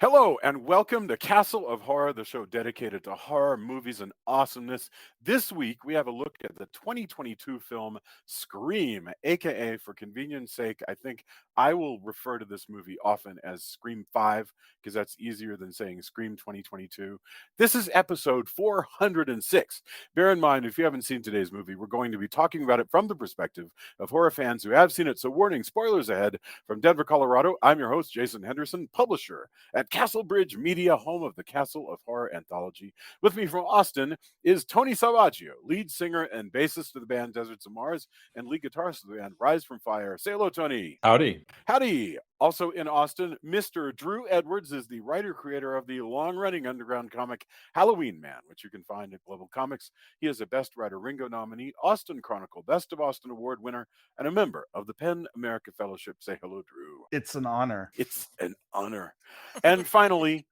Hello and welcome to Castle of Horror, the show dedicated to horror movies and awesomeness. This week we have a look at the 2022 film Scream, aka, for convenience sake, I think I will refer to this movie often as Scream 5 because that's easier than saying Scream 2022. This is episode 406. Bear in mind, if you haven't seen today's movie, we're going to be talking about it from the perspective of horror fans who have seen it. So warning, spoilers ahead. From Denver, Colorado, I'm your host, Jason Henderson, publisher at Castle Bridge Media, home of the Castle of Horror anthology. With me from Austin is Tony Salvaggio, lead singer and bassist of the band Deserts of Mars and lead guitarist of the band Rise from Fire. Say hello, Tony. Howdy. Howdy. Also in Austin, Mr. Drew Edwards is the writer-creator of the long-running underground comic Halloween Man, which you can find at Global Comics. He is a Best Writer Ringo nominee, Austin Chronicle Best of Austin Award winner, and a member of the PEN America Fellowship. Say hello, Drew. It's an honor. It's an honor. And finally,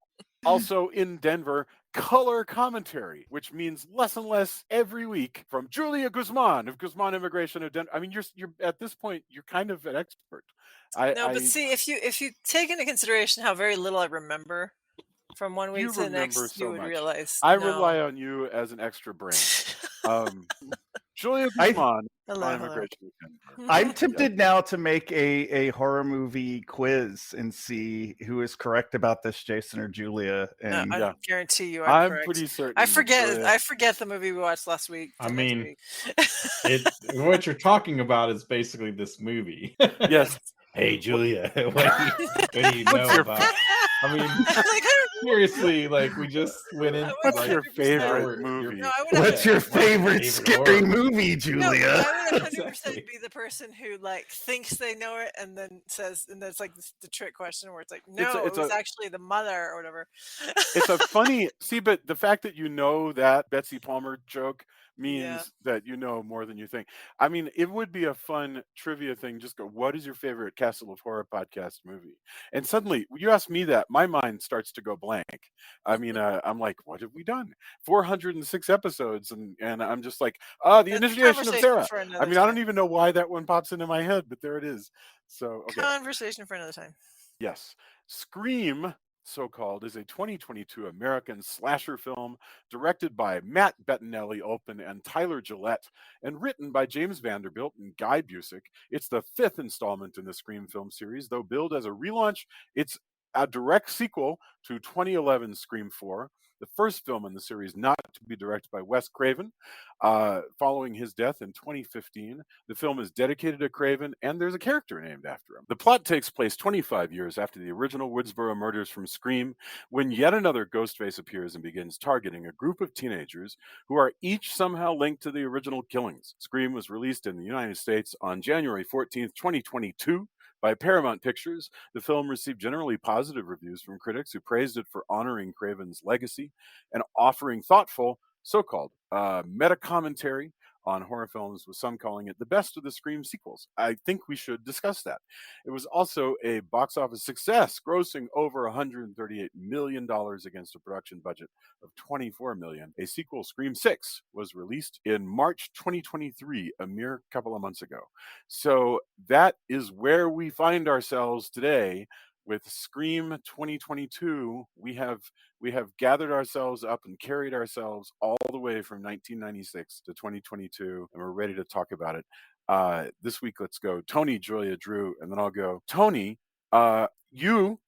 also in Denver, color commentary, which means less and less every week, from Julia Guzman of Guzman Immigration of Denver. I mean, you're at this point, you're kind of an expert. But see, if you take into consideration how very little I remember from one week to the next, you would realize. I rely on you as an extra brain. Julia Guzman. Hello. I'm tempted now to make a horror movie quiz and see who is correct about this, Jason or Julia. And I guarantee you, I'm correct. pretty certain. I forget the movie we watched last week. I mean, what you're talking about is basically this movie. Yes. Hey, Julia, what do you know about? I mean, seriously, we just went in. What's your favorite movie? What's your favorite scary movie, Julia? I would 100% be the person who thinks they know it and then says, and that's the trick question where it's like, no, it was actually the mother or whatever. It's a funny but the fact that you know that Betsy Palmer joke means that you know more than you think. I mean, it would be a fun trivia thing. Just go, what is your favorite Castle of Horror podcast movie? And suddenly, you ask me that, my mind starts to go blank. I mean, I'm like, what have we done? 406 episodes, and I'm just like, the Initiation of Sarah. I mean, I don't even know why that one pops into my head, but there it is. So, okay. Conversation for another time. Yes. Scream, so-called, is a 2022 American slasher film directed by Matt Bettinelli Olpin and Tyler Gillette and written by James Vanderbilt and Guy Busick. It's the fifth installment in the Scream film series. Though billed as a relaunch, it's a direct sequel to 2011 Scream 4, the first film in the series not to be directed by Wes Craven. Following his death in 2015, the film is dedicated to Craven, and there's a character named after him. The plot takes place 25 years after the original Woodsboro murders from Scream, when yet another Ghostface appears and begins targeting a group of teenagers who are each somehow linked to the original killings. Scream was released in the United States on January 14th, 2022, by Paramount Pictures. The film received generally positive reviews from critics who praised it for honoring Craven's legacy and offering thoughtful, so-called meta-commentary on horror films, with some calling it the best of the Scream sequels. I think we should discuss that. It was also a box office success, grossing over $138 million against a production budget of $24 million. A sequel, Scream 6, was released in March 2023, a mere couple of months ago. So that is where we find ourselves today. With Scream 2022, we have gathered ourselves up and carried ourselves all the way from 1996 to 2022, and we're ready to talk about it. This week, let's go Tony, Julia, Drew, and then I'll go Tony. You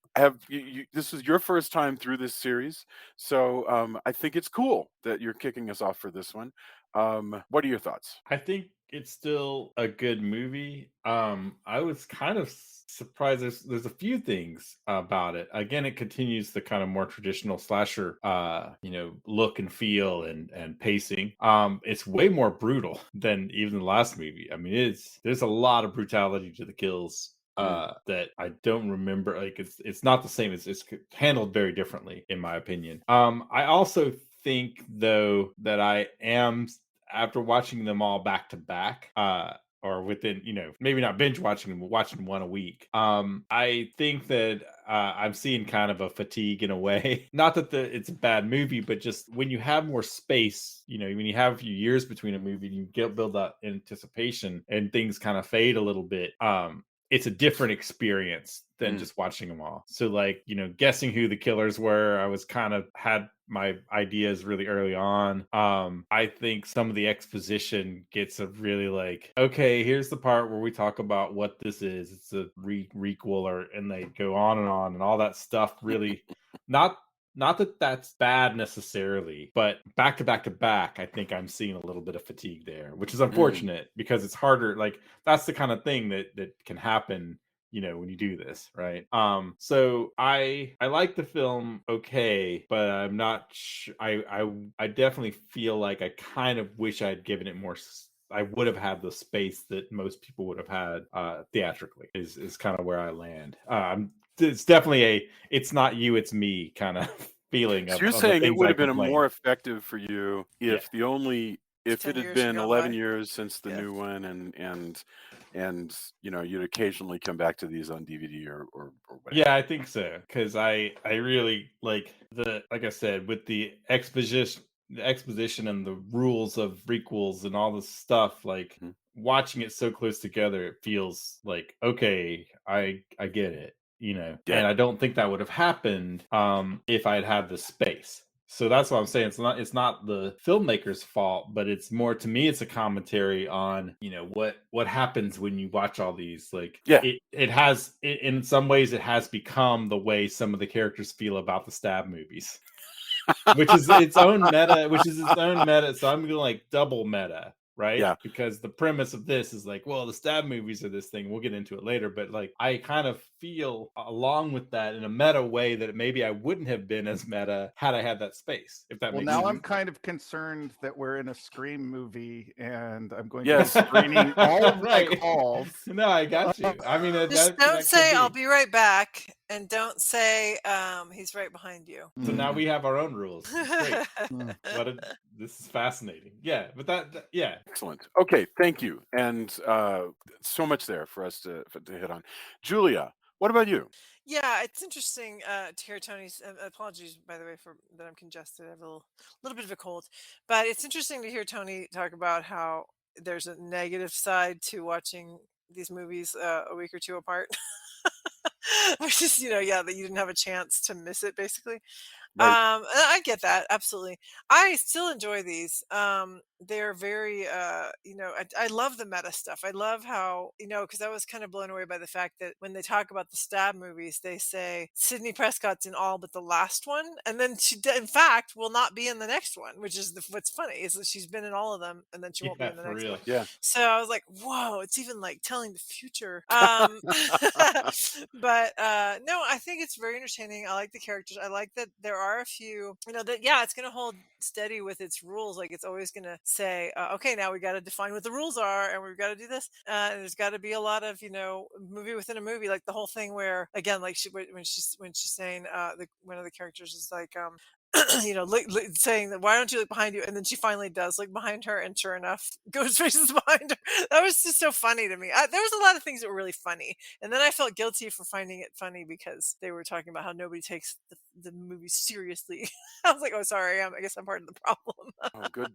this is your first time through this series, so I think it's cool that you're kicking us off for this one. What are your thoughts? I think it's still a good movie. I was kind of surprised. There's a few things about it. Again, it continues the kind of more traditional slasher, look and feel and pacing. It's way more brutal than even the last movie. I mean, there's a lot of brutality to the kills that I don't remember. It's not the same. It's handled very differently, in my opinion. I also think, though, that I am, after watching them all back to back, or within, maybe not binge watching them, but watching one a week, I think that I'm seeing kind of a fatigue in a way. Not that it's a bad movie, but just when you have more space, when you have a few years between a movie, you build that anticipation and things kind of fade a little bit. it's a different experience than just watching them all. So like, you know, guessing who the killers were, I was kind of had my ideas really early on. I think some of the exposition gets a really like, okay, here's the part where we talk about what this is. It's a requel, or and they go on and all that stuff. Really, not that that's bad necessarily, but back to back, I think I'm seeing a little bit of fatigue there, which is unfortunate because it's harder. Like that's the kind of thing that can happen, you know, when you do this, right? So I like the film, okay, but I'm not I definitely feel like I kind of wish I'd given it more. I would have had the space that most people would have had theatrically. Is kind of where I land. It's definitely it's not you, it's me kind of feeling. So you're saying it would have been more effective for you if if it had been 11 years since the new one, and you know, you'd occasionally come back to these on DVD or whatever. Yeah, I think so, because I really like I said, with the exposition and the rules of requels and all this stuff, like watching it so close together, it feels like, okay, I get it, you know. And I don't think that would have happened if I had the space. So that's what I'm saying. It's not the filmmaker's fault, but it's more, to me, it's a commentary on, you know, what happens when you watch all these. Like, it has, in some ways, it has become the way some of the characters feel about the Stab movies, which is its own meta. So I'm going like double meta. Right? Yeah. Because the premise of this is like, well, the Stab movies are this thing. We'll get into it later. But like, I kind of feel along with that in a meta way that maybe I wouldn't have been as meta had I had that space. If that makes sense. Well, now I'm kind of concerned that we're in a Scream movie and I'm going to be screening all of my calls. No, I got you. I mean, just don't say I'll be right back, and don't say he's right behind you. So now we have our own rules. Great. This is fascinating. Yeah, but yeah. Excellent. Okay, thank you. And so much there for us to hit on. Julia, what about you? Yeah, it's interesting to hear Tony's. Apologies, by the way, for that I'm congested. I have a little bit of a cold, but it's interesting to hear Tony talk about how there's a negative side to watching these movies a week or two apart, which is, you know, that you didn't have a chance to miss it, basically. Right. I get that, absolutely. I still enjoy these. They're very, you know, I love the meta stuff. I love how, you know, because I was kind of blown away by the fact that when they talk about the Stab movies, they say Sidney Prescott's in all but the last one, and then she, in fact, will not be in the next one, which is what's funny is that she's been in all of them, and then she won't be in the next one. Yeah. So I was like, whoa, it's even like telling the future. But no, I think it's very entertaining. I like the characters. I like that there are a few, you know, that it's going to hold steady with its rules. Like it's always going to say, okay, now we got to define what the rules are, and we've got to do this. And there's got to be a lot of, you know, movie within a movie, like the whole thing where, again, like when she's saying, one of the characters is like, you know, saying that, why don't you look behind you? And then she finally does look behind her, and sure enough, Ghostface is behind her. That was just so funny to me. There was a lot of things that were really funny, and then I felt guilty for finding it funny because they were talking about how nobody takes the movie seriously. I was like, oh, sorry, I guess I'm part of the problem. Oh, good.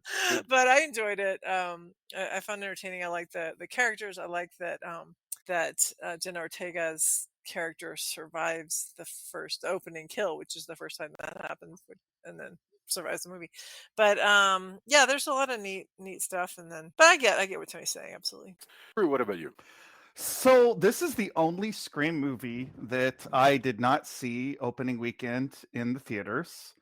But I enjoyed it. I found it entertaining. I like the characters. I like that Jenna Ortega's character survives the first opening kill, which is the first time that happens, and then survives the movie. But yeah, there's a lot of neat stuff, and then but I get what Tony's saying, absolutely. Drew, what about you? So this is the only Scream movie that I did not see opening weekend in the theaters.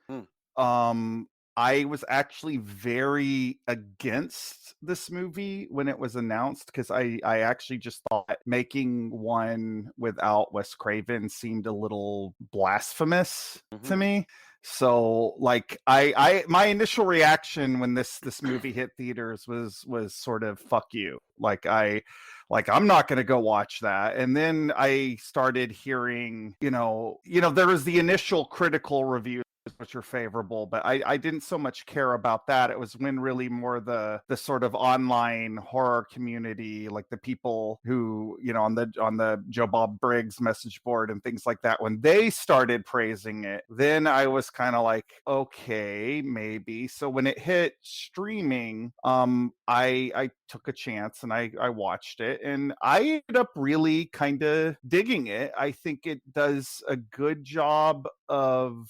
I was actually very against this movie when it was announced because I actually just thought making one without Wes Craven seemed a little blasphemous to me. So like my initial reaction when this movie hit theaters was sort of fuck you. I'm not going to go watch that. And then I started hearing, you know, there was the initial critical reviews which are favorable, but I didn't so much care about that. It was when really more the sort of online horror community, like the people who, on the Joe Bob Briggs message board and things like that, when they started praising it, then I was kind of like, okay, maybe. So when it hit streaming, I took a chance and I watched it, and I ended up really kind of digging it. I think it does a good job of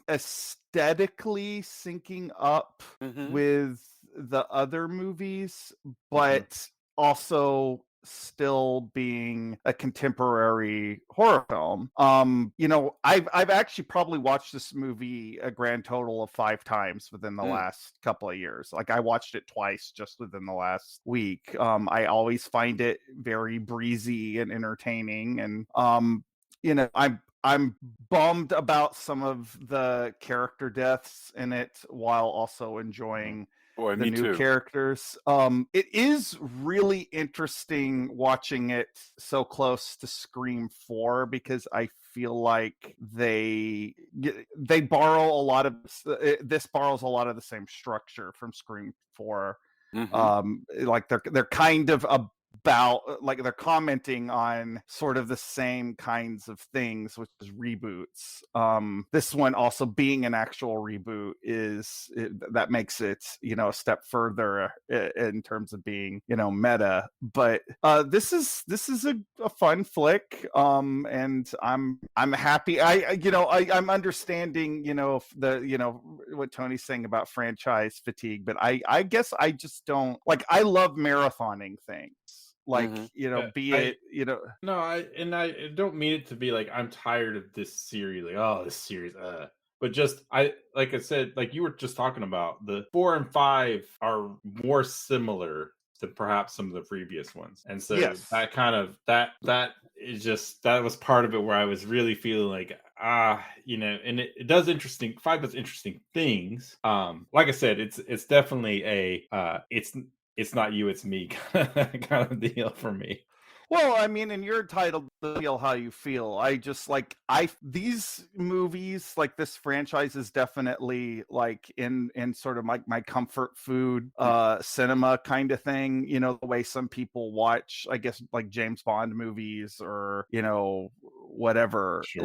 aesthetically syncing up Hmm. with the other movies, Mhm. but also still being a contemporary horror film. I've actually probably watched this movie a grand total of 5 times within the Mm. last couple of years. Like, I watched it twice just within the last week. I always find it very breezy and entertaining, and I'm bummed about some of the character deaths in it while also enjoying Boy, the me new too. characters. It is really interesting watching it so close to Scream 4, because I feel like they borrow a lot of this borrows a lot of the same structure from Scream 4. Hmm. Like they're kind of about, like, they're commenting on sort of the same kinds of things, which is reboots. This one also being an actual reboot that makes it, a step further in terms of being, meta. But this is a fun flick, and I'm happy. I'm understanding, what Tony's saying about franchise fatigue, but I guess I just don't like. I love marathoning things. Like, Hmm. be I it, No, I don't mean it to be like I'm tired of this series, like, oh, this series, but just I like I said, like you were just talking about, the 4 and 5 are more similar than perhaps some of the previous ones, and so yes. that kind of that is just that was part of it where I was really feeling like, and it does interesting 5 does interesting things. Like I said, it's definitely it's not you, it's me kind of deal for me. Well, I mean, and you're entitled to feel how you feel. I just like these movies, like this franchise, is definitely like in sort of my comfort food cinema kind of thing. The way some people watch, I guess, like James Bond movies, or whatever. Sure.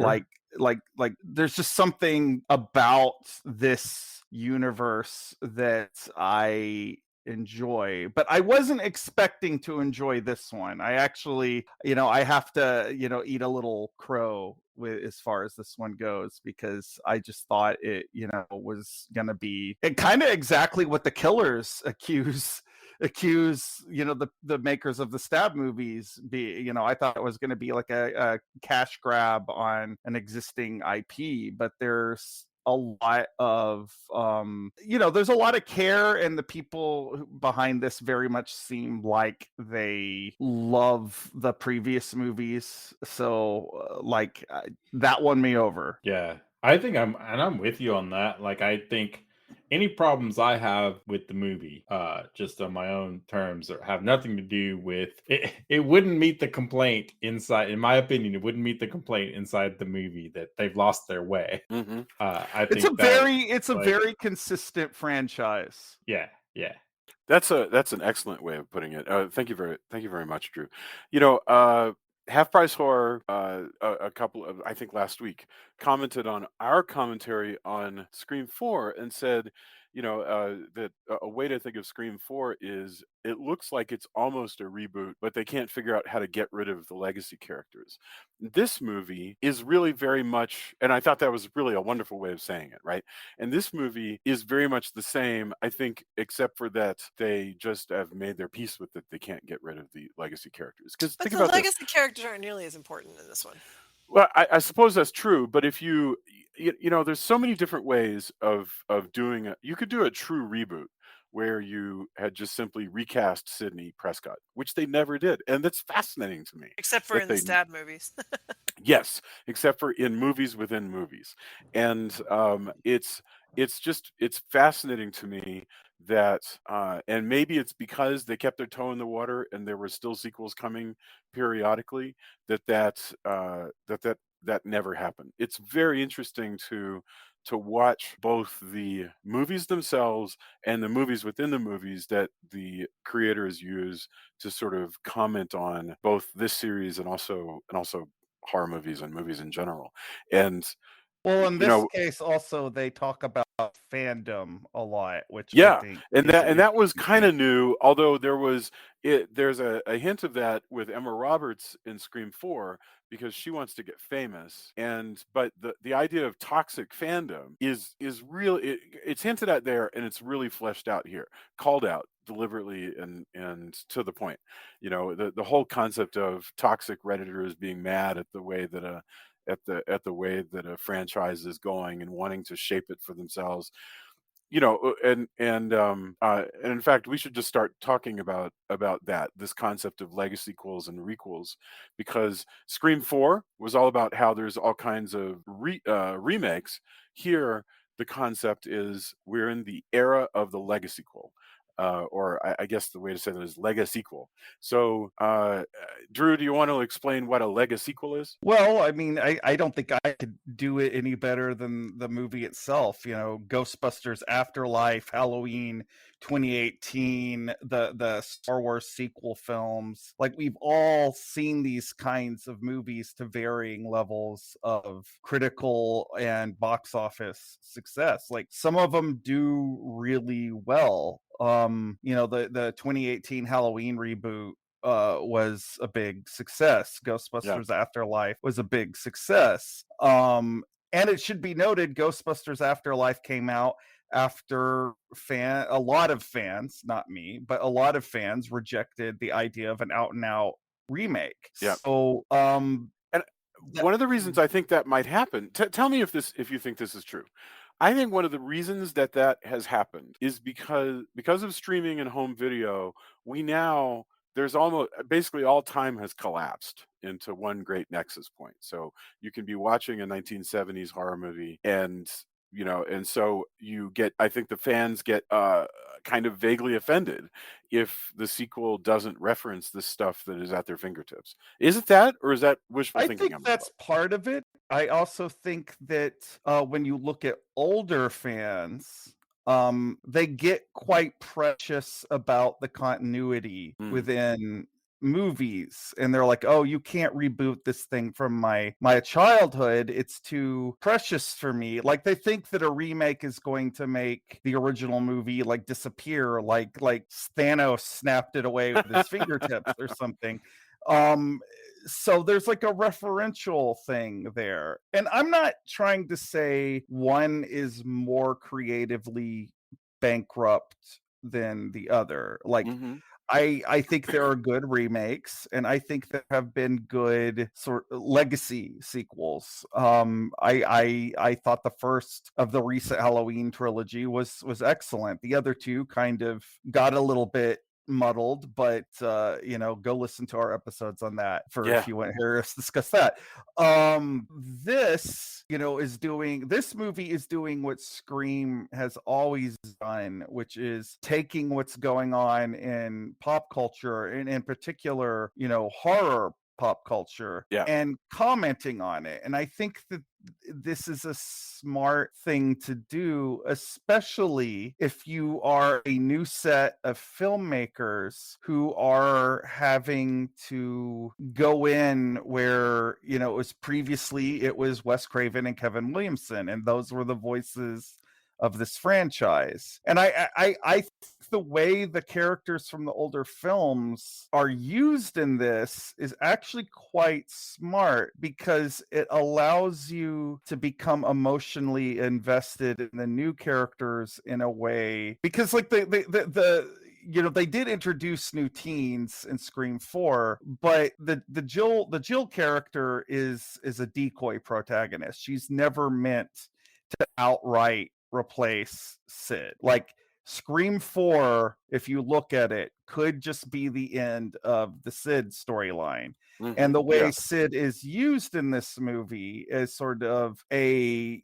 Like there's just something about this universe that I enjoy, but I wasn't expecting to enjoy this one. I actually, I have to, eat a little crow with as far as this one goes, because I just thought it, was gonna be kind of exactly what the killers accuse the makers of the Stab movies be. I thought it was going to be like a cash grab on an existing IP, but there's a lot of there's a lot of care, and the people behind this very much seem like they love the previous movies. So that won me over. Yeah. I'm with you on that. Like, I think any problems I have with the movie, just on my own terms, have nothing to do with it. It wouldn't meet the complaint inside, in my opinion, it wouldn't meet the complaint inside the movie that they've lost their way. Hmm. I think that, It's a like, very consistent franchise. yeah, yeah. That's an excellent way of putting it. Thank you very much, Drew. Half Price Horror, a couple of, I think, last week, commented on our commentary on Scream 4 and said, that a way to think of Scream 4 is it looks like it's almost a reboot, but they can't figure out how to get rid of the legacy characters. This movie is really very much, and I thought that was really a wonderful way of saying it, right? And this movie is very much the same, I think, except for that they just have made their peace with it. They can't get rid of the legacy characters. Because But think the about this. legacy characters aren't nearly as important in this one. Well, I suppose that's true, but if there's so many different ways of doing it. You could do a true reboot where you had just simply recast Sidney Prescott, which they never did, and that's fascinating to me Except for that in the they. Stab movies. Yes, except for in movies within movies. And it's fascinating to me that and maybe it's because they kept their toe in the water and there were still sequels coming periodically that never happened. It's very interesting to to watch both the movies themselves and the movies within the movies that the creators use to sort of comment on both this series and also horror movies and movies in general. And Well, in you this know, case, also they talk about fandom a lot, which I yeah, think and is that an and that was interesting kind thing. of new, although there's a hint of that with Emma Roberts in Scream 4 because she wants to get famous. And but the idea of toxic fandom is real, it's hinted at there, and it's really fleshed out here, called out deliberately and to the point. The whole concept of toxic redditors being mad at the way that a franchise is going and wanting to shape it for themselves. And in fact, we should just start talking about that, this concept of legacy sequels and requels, because Scream 4 was all about how there's all kinds of remakes. Here the concept is we're in the era of the legacy sequel, or I guess the way to say that is legacy sequel. So Drew, do you want to explain what a legacy sequel is? Well, I mean, I don't think I could do it any better than the movie itself. Ghostbusters Afterlife, Halloween 2018, the Star Wars sequel films. Like, we've all seen these kinds of movies to varying levels of critical and box office success. Like, some of them do really well. The 2018 Halloween reboot was a big success. Yeah. Ghostbusters Afterlife was a big success. And it should be noted, Ghostbusters Afterlife came out after a lot of fans, not me, but a lot of fans rejected the idea of an out and out remake. Yeah. So, And one of the reasons I think that might happen, tell me if you think this is true. I think one of the reasons that has happened is because of streaming and home video, there's almost basically all time has collapsed into one great nexus point. So you can be watching a 1970s horror movie, and so I think the fans get kind of vaguely offended if the sequel doesn't reference the stuff that is at their fingertips. Is it that, or is that wishful I thinking think on my that's part? part of it. I also think that when you look at older fans, they get quite precious about the continuity Mm, within movies, and they're like, "Oh, you can't reboot this thing from my childhood. It's too precious for me." Like, they think that a remake is going to make the original movie like disappear, like Thanos snapped it away with his fingertips or something. Um, so there's like a referential thing there. And I'm not trying to say one is more creatively bankrupt than the other. Like, hmm I think there are good remakes, and I think there have been good sort of legacy sequels. I thought the first of the recent Halloween trilogy was excellent. The other two kind of got a little bit muddled, but go listen to our episodes on that for Yeah. if you want to hear us discuss that. This movie is doing what Scream has always done, which is taking what's going on in pop culture, and in particular, horror pop culture, Yeah. and commenting on it. And I think that this is a smart thing to do, especially if you are a new set of filmmakers who are having to go in where, it was Wes Craven and Kevin Williamson, and those were the voices of this franchise. And I think the way the characters from the older films are used in this is actually quite smart, because it allows you to become emotionally invested in the new characters in a way, because like they did introduce new teens in Scream 4, but the Jill character is a decoy protagonist. She's never meant to outright replace Sid. Like, Scream 4, if you look at it, could just be the end of the Sid storyline. And the way Yeah. Sid is used in this movie is sort of a,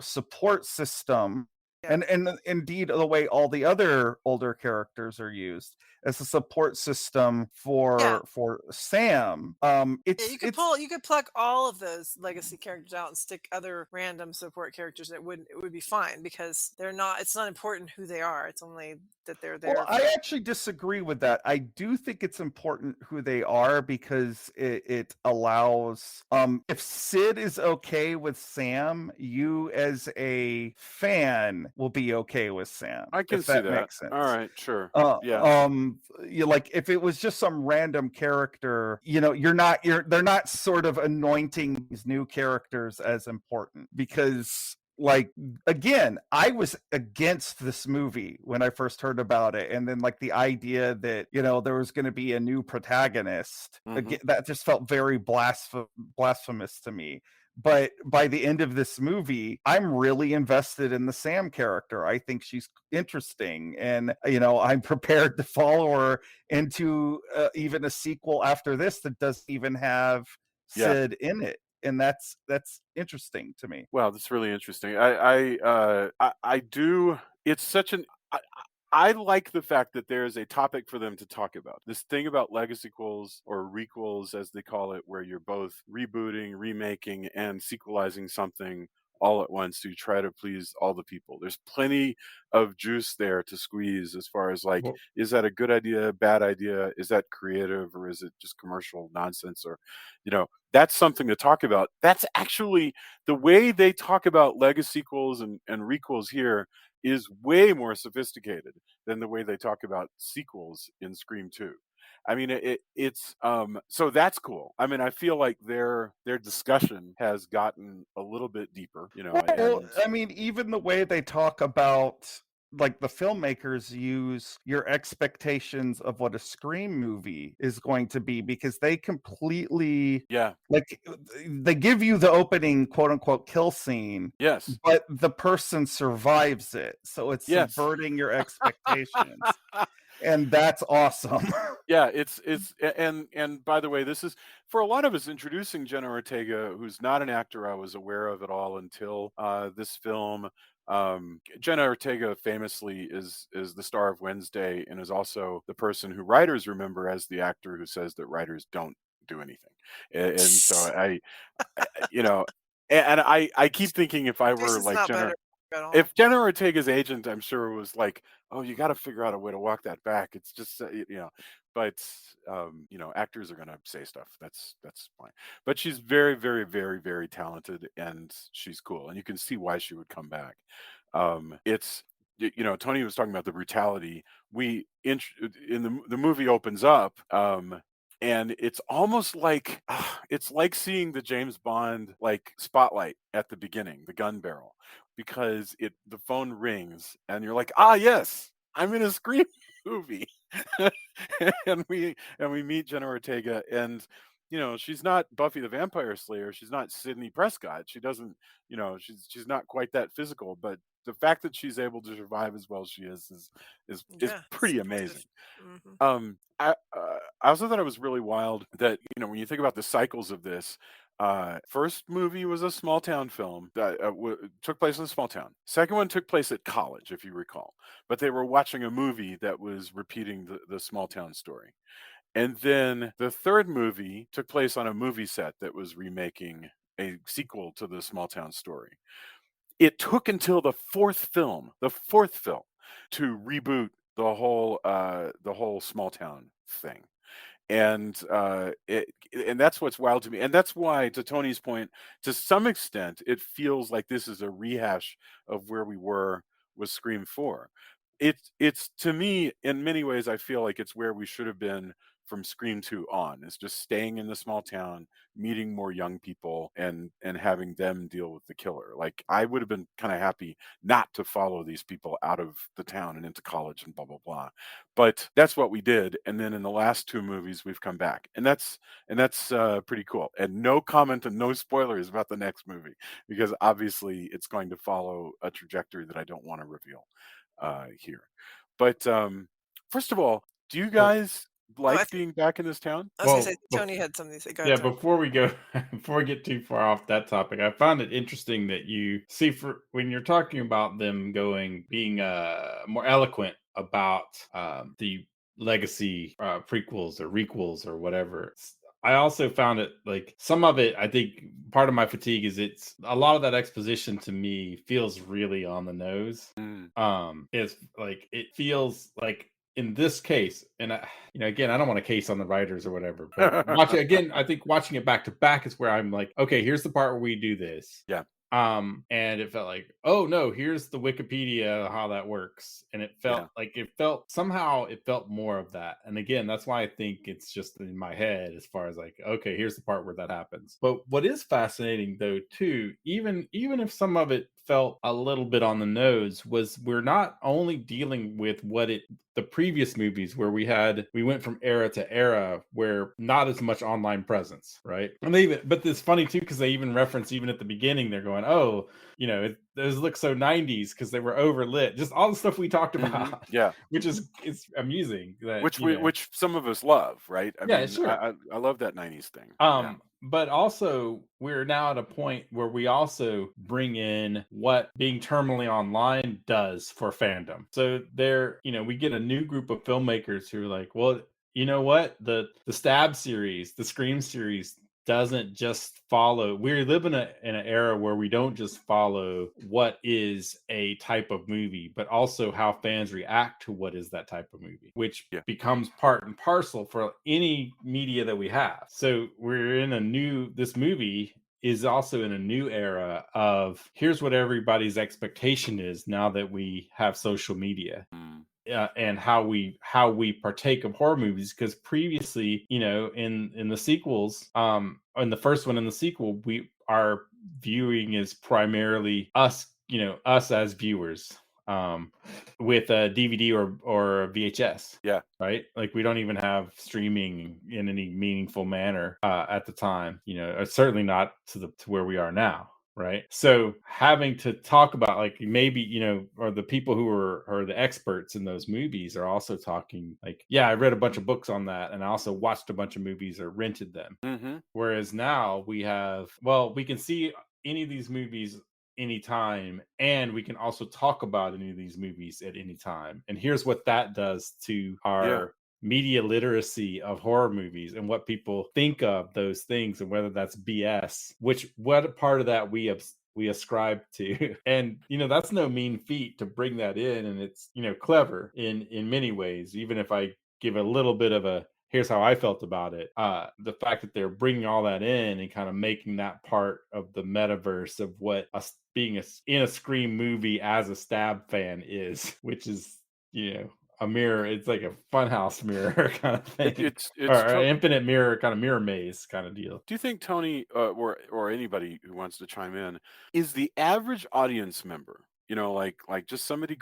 support system Yeah. And indeed the way all the other older characters are used as a support system Yeah. for Sam. Yeah, you could pluck all of those legacy characters out and stick other random support characters. It would be fine because it's not important who they are. It's only that they're Well, there I for. actually disagree with that. I do think it's important who they are because it allows if Sid is okay with Sam, you as a fan will be okay with Sam, I can if see that that. makes All sense. right, sure. Uh, Yeah. you like if it was just some random character, they're not sort of anointing these new characters as important because like again, I was against this movie when I first heard about it, and then like the idea that there was going to be a new protagonist, again, that just felt very blasphemous to me. But by the end of this movie, I'm really invested in the Sam character. I think she's interesting, and I'm prepared to follow her into even a sequel after this that doesn't even have Yeah. Sid in it, and that's interesting to me. Wow, that's really interesting. I do. It's such an. I like the fact that there is a topic for them to talk about. This thing about legacyquels or requels, as they call it, where you're both rebooting, remaking, and sequelizing something all at once to try to please all the people. There's plenty of juice there to squeeze as far as like, Well, is that a good idea, bad idea? Is that creative or is it just commercial nonsense? Or, that's something to talk about. That's actually the way they talk about legacyquels and requels here is way more sophisticated than the way they talk about sequels in Scream 2. I mean, it's so that's cool. I mean, I feel like their discussion has gotten a little bit deeper, Well, and I mean, even the way they talk about like the filmmakers use your expectations of what a Scream movie is going to be because they completely yeah, like they give you the opening quote unquote kill scene, yes, but the person survives it. So it's yes. subverting your expectations. And that's awesome. Yeah, and by the way, this is for a lot of us introducing Jenna Ortega, who's not an actor I was aware of at all until this film. Jenna Ortega famously is the star of Wednesday and is also the person who writers remember as the actor who says that writers don't do anything. And so you know, and I keep thinking if I were Jason's like not Jenna better at all. if Jenna Ortega's agent, I'm sure was like, "Oh, you got to figure out a way to walk that back." It's just, but actors are gonna say stuff. That's fine. But she's very, very, very, very talented, and she's cool, and you can see why she would come back. It's Tony was talking about the brutality. We in the movie opens up. And it's almost like it's like seeing the James Bond like spotlight at the beginning, the gun barrel, because the phone rings and you're like, ah, yes, I'm in a Scream movie, and we meet Jenna Ortega, and she's not Buffy the Vampire Slayer, she's not Sidney Prescott, she doesn't, she's not quite that physical, but the fact that she's able to survive as well as she is Yeah, it's pretty impressive. amazing. Hmm. I also thought it was really wild that when you think about the cycles of this, first movie was a small town film that took place in a small town. Second one took place at college, if you recall, but they were watching a movie that was repeating the small town story. And then the third movie took place on a movie set that was remaking a sequel to the small town story. It took until the fourth film, to reboot the whole small town thing. And and that's what's wild to me. And that's why, to Tony's point, to some extent, it feels like this is a rehash of where we were with Scream 4. It's to me, in many ways, I feel like it's where we should have been from Scream 2 on. It's just staying in the small town, meeting more young people, and having them deal with the killer. Like, I would have been kind of happy not to follow these people out of the town and into college and blah blah blah. But that's what we did, and then in the last two movies we've come back, and that's pretty cool. And no comment and no spoilers about the next movie, because obviously it's going to follow a trajectory that I don't want to reveal here. But first of all, do you well, guys I like think being back in this town? I was gonna Well, say Tony had something to say. Go yeah, ahead, Tony. before we go, before we get too far off that topic, I found it interesting that you see for when you're talking about them being more eloquent about the legacy prequels or requels or whatever. I also found it like some of it, I think part of my fatigue is it's a lot of that exposition to me feels really on the nose. Mm. It's like it feels like in this case, and again, I don't want to case on the writers or whatever, but watching again, I think watching it back to back is where I'm like, okay, here's the part where we do this. Yeah. And it felt like, oh no, here's the Wikipedia how that works. And it felt like it felt more of that. And again, that's why I think it's just in my head as far as like, okay, here's the part where that happens. But what is fascinating though, too, even if some of it felt a little bit on the nose, was we're not only dealing with the previous movies where we went from era to era where not as much online presence, right? And but it's funny too because they even reference even at the beginning they're going, oh, those look so 90s because they were overlit, just all the stuff we talked about. Yeah, which is it's amusing that which some of us love, right? I mean, sure. I love that 90s thing. But also we're now at a point where we also bring in what being terminally online does for fandom. So we get a new group of filmmakers who are like, well, you know what? The Stab series, the Scream series doesn't just follow. We live in an era where we don't just follow what is a type of movie, but also how fans react to what is that type of movie, which becomes part and parcel for any media that we have. So we're in this movie is also in a new era of here's what everybody's expectation is now that we have social media. And how we partake of horror movies, because previously, in the sequels, in the first one and the sequel, our viewing is primarily us as viewers, with a DVD or a VHS. Yeah. Right. Like we don't even have streaming in any meaningful manner at the time. Certainly not to where we are now. Right. So having to talk about like maybe, or the people who are the experts in those movies are also talking like, yeah, I read a bunch of books on that. And I also watched a bunch of movies or rented them. Mm-hmm. Whereas now we can see any of these movies anytime, and we can also talk about any of these movies at any time. And here's what that does to our media literacy of horror movies and what people think of those things, and whether that's BS, what part of that we ascribe to. And that's no mean feat to bring that in, and it's clever in many ways. Even if I give a little bit of a here's how I felt about it, the fact that they're bringing all that in and kind of making that part of the metaverse of what being in a Scream movie as a Stab fan is, which is a mirror. It's like a funhouse mirror kind of thing. It's or an infinite mirror, kind of mirror maze kind of deal. Do you think, Tony, or anybody who wants to chime in, is the average audience member, like just somebody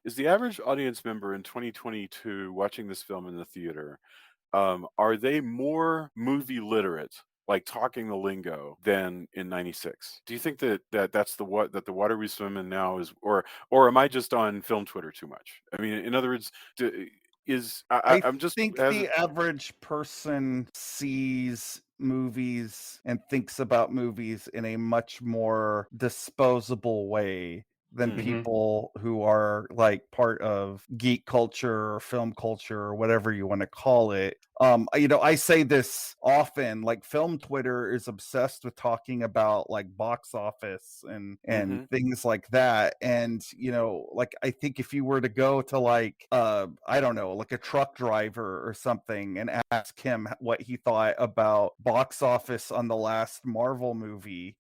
is the average audience member in 2022 watching this film in the theater, are they more movie literate, like talking the lingo, than in 96? Do you think that's the water we swim in now is, or am I just on film Twitter too much? I mean, in other words, I'm just think the average person sees movies and thinks about movies in a much more disposable way than people who are like part of geek culture or film culture or whatever you want to call it. I say this often, like film Twitter is obsessed with talking about like box office and things like that. And, like I think if you were to go to like, I don't know, like a truck driver or something and ask him what he thought about box office on the last Marvel movie,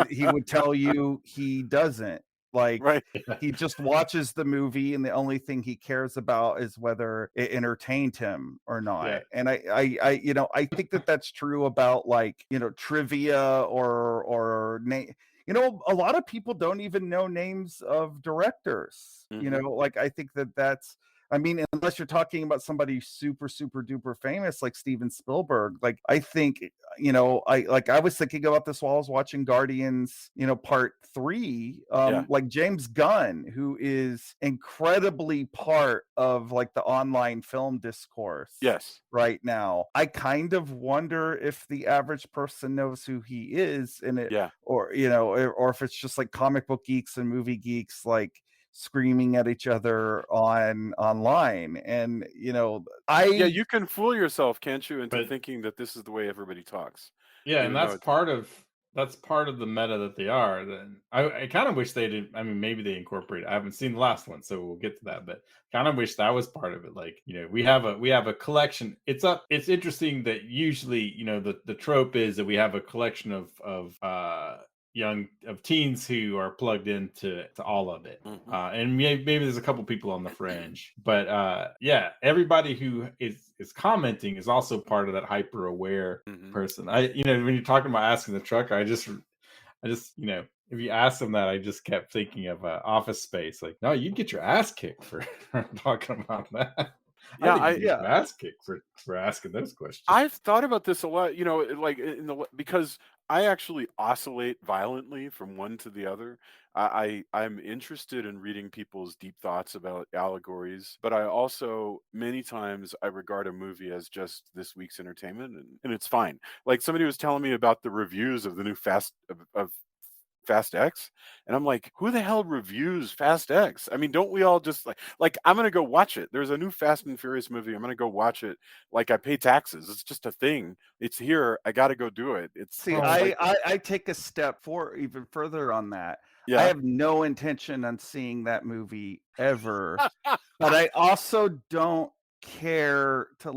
he would tell you he doesn't. Like, right. He just watches the movie and the only thing he cares about is whether it entertained him or not. Yeah. And I think that that's true about like, trivia or name. A lot of people don't even know names of directors. Like I think that's I mean, unless you're talking about somebody super, super duper famous like Steven Spielberg, like I think, I was thinking about this while I was watching Guardians, Part 3, Yeah. like James Gunn, who is incredibly part of like the online film discourse Yes. right now. I kind of wonder if the average person knows who he is in it, Yeah. or or if it's just like comic book geeks and movie geeks like screaming at each other online. And Yeah, you can fool yourself, can't you, into But- thinking that this is the way everybody talks. Yeah, and Even though that's part of the meta that they are. Then I kind of wish they didn't. I mean, maybe they incorporate. I haven't seen the last one, so we'll get to that. But kind of wish that was part of it. Like, we have a collection. It's interesting that usually, the trope is that we have a collection of teens who are plugged into all of it. Mhm. And maybe there's a couple people on the fringe, but yeah, everybody who is commenting is also part of that hyper aware Mhm. person. When you're talking about asking the trucker, I just if you ask them that, I just kept thinking of Office Space. Like, no, you'd get your ass kicked for talking about that. Yeah, I think you'd get your ass kicked for asking those questions. I've thought about this a lot, like because I actually oscillate violently from one to the other. I'm interested in reading people's deep thoughts about allegories, but I also many times I regard a movie as just this week's entertainment, and it's fine. Like somebody was telling me about the reviews of the new of Fast X, and I'm like, who the hell reviews Fast X? I mean, don't we all just like I'm gonna go watch it. There's a new Fast and Furious movie. I'm gonna go watch it. Like I pay taxes. It's just a thing. It's here. I got to go do it. See, I take a step even further on that. Yeah. I have no intention on seeing that movie ever, but I also don't care to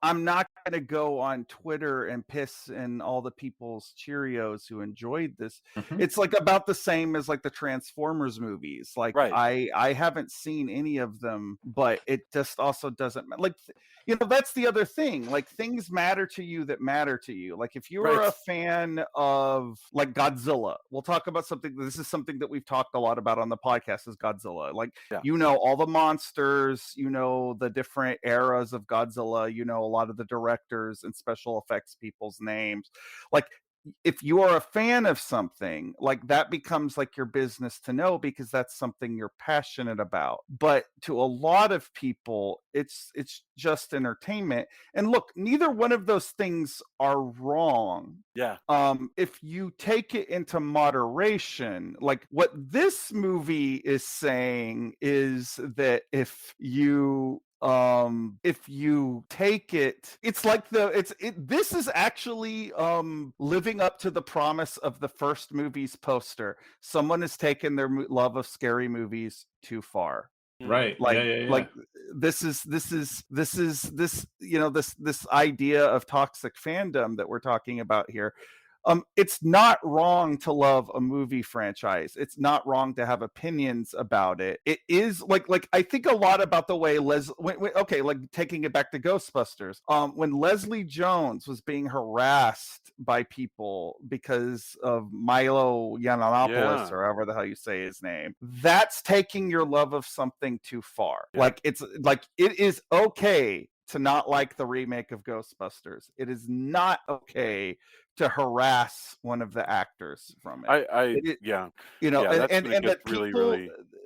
I'm not going to go on Twitter and piss in all the people's Cheerios who enjoyed this. Mhm. It's like about the same as like the Transformers movies. Like Right. I haven't seen any of them, but it just also doesn't like, that's the other thing. Like things matter to you that matter to you. Like if you were Right. a fan of like Godzilla, we'll talk about something. This is something that we've talked a lot about on the podcast is Godzilla. Like, Yeah. all the monsters, the different eras of Godzilla, a lot of the directors and special effects people's names. Like if you are a fan of something, like that becomes like your business to know because that's something you're passionate about. But to a lot of people, it's just entertainment. And look, neither one of those things are wrong. Yeah. If you take it into moderation, like what this movie is saying is that if you take it, it's like this is actually living up to the promise of the first movie's poster. Someone has taken their love of scary movies too far. Right. Like this idea of toxic fandom that we're talking about here. It's not wrong to love a movie franchise. It's not wrong to have opinions about it. It is like I think a lot about the way like taking it back to Ghostbusters. When Leslie Jones was being harassed by people because of Milo Yiannopoulos, or however the hell you say his name, that's taking your love of something too far. Yeah. Like it's like it is okay to not like the remake of Ghostbusters. It is not okay to harass one of the actors from it.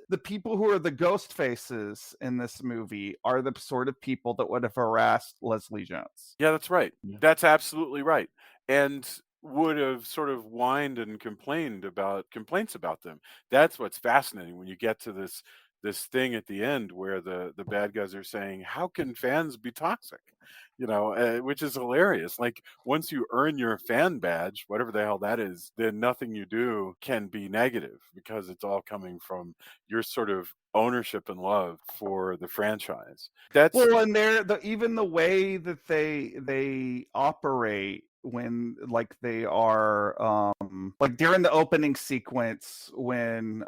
The people who are the ghost faces in this movie are the sort of people that would have harassed Leslie Jones. Yeah, that's right. Yeah. That's absolutely right. And would have sort of whined and complaints about them. That's what's fascinating when you get to this thing at the end where the bad guys are saying, how can fans be toxic? Which is hilarious. Like once you earn your fan badge, whatever the hell that is, then nothing you do can be negative because it's all coming from your sort of ownership and love for the franchise. That's and even the way that they operate when like they are like during the opening sequence when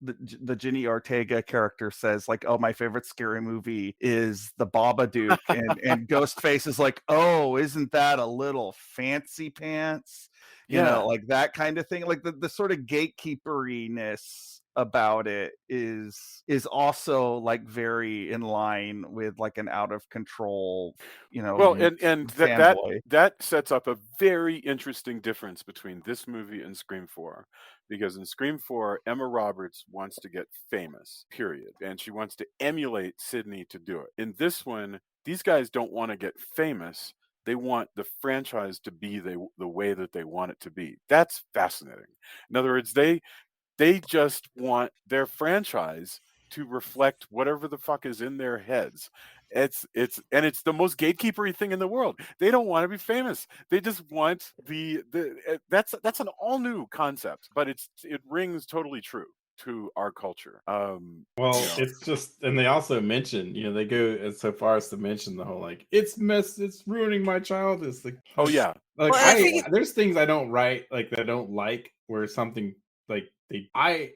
the Jenny Ortega character says like, oh, my favorite scary movie is The Babadook, and Ghostface is like, oh, isn't that a little fancy pants? Like that kind of thing, like the sort of gatekeeperiness about it is also like very in line with like an out of control, Well, and fanboy. that sets up a very interesting difference between this movie and Scream 4, because in Scream 4, Emma Roberts wants to get famous, period, and she wants to emulate Sydney to do it. In this one, these guys don't want to get famous. They want the franchise to be the way that they want it to be. That's fascinating. In other words, they just want their franchise to reflect whatever the fuck is in their heads. It's the most gatekeepery thing in the world. They don't want to be famous. They just want that's an all new concept, but it rings totally true to our culture. Well, it's just, and they also mention, they go so far as to mention the whole like it's ruining my childhood. It's like, oh yeah, like Well, there's things I don't write like that I don't like where something like I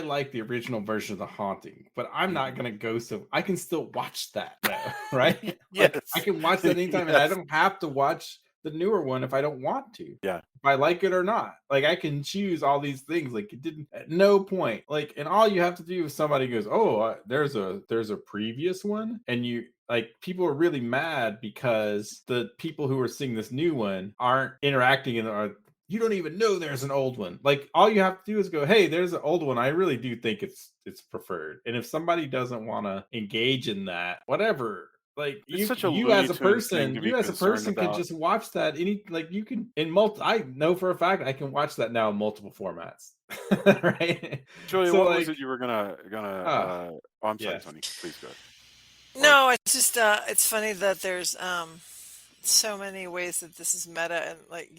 like the original version of The Haunting, but I'm not gonna go, so I can still watch that now, right? yes, I can watch that anytime, and I don't have to watch the newer one if I don't want to. Yeah. If I like it or not. Like I can choose all these things. Like it didn't at no point. Like, and all you have to do if somebody goes, "Oh, there's a previous one," and you like people are really mad because the people who are seeing this new one aren't interacting and you don't even know there's an old one. Like all you have to do is go, "Hey, there's an old one. I really do think it's preferred." And if somebody doesn't want to engage in that, whatever. Like it's such a you as a Looney Tunes thing person, to be you as a concerned person can about. just watch that you can I know for a fact I can watch that now in multiple formats. Right? Julia, So, what was it you were gonna oh, I'm sorry, yes. Tony. Please go ahead. No, it's just it's funny that there's so many ways that this is meta, and like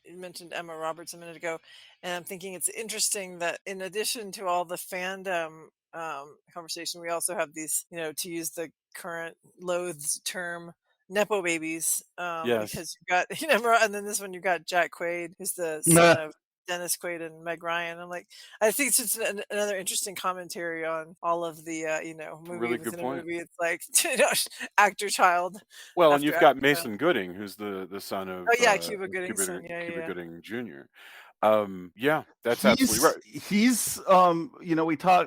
you mentioned Emma Roberts a minute ago, and I'm thinking it's interesting that in addition to all the fandom conversation, we also have these, to use the current loathed term, nepo babies, Yes. because you've got and then this one you've got Jack Quaid, who's the son of Dennis Quaid and Meg Ryan. I'm like, I think it's just another interesting commentary on all of the movie Really good within a point. movie. It's like actor child. Well, and after you've got actor child. Mason Gooding, who's the son of Oh yeah, Cuba Gooding. Cuba Gooding Jr. Yeah, that's he's absolutely right. He's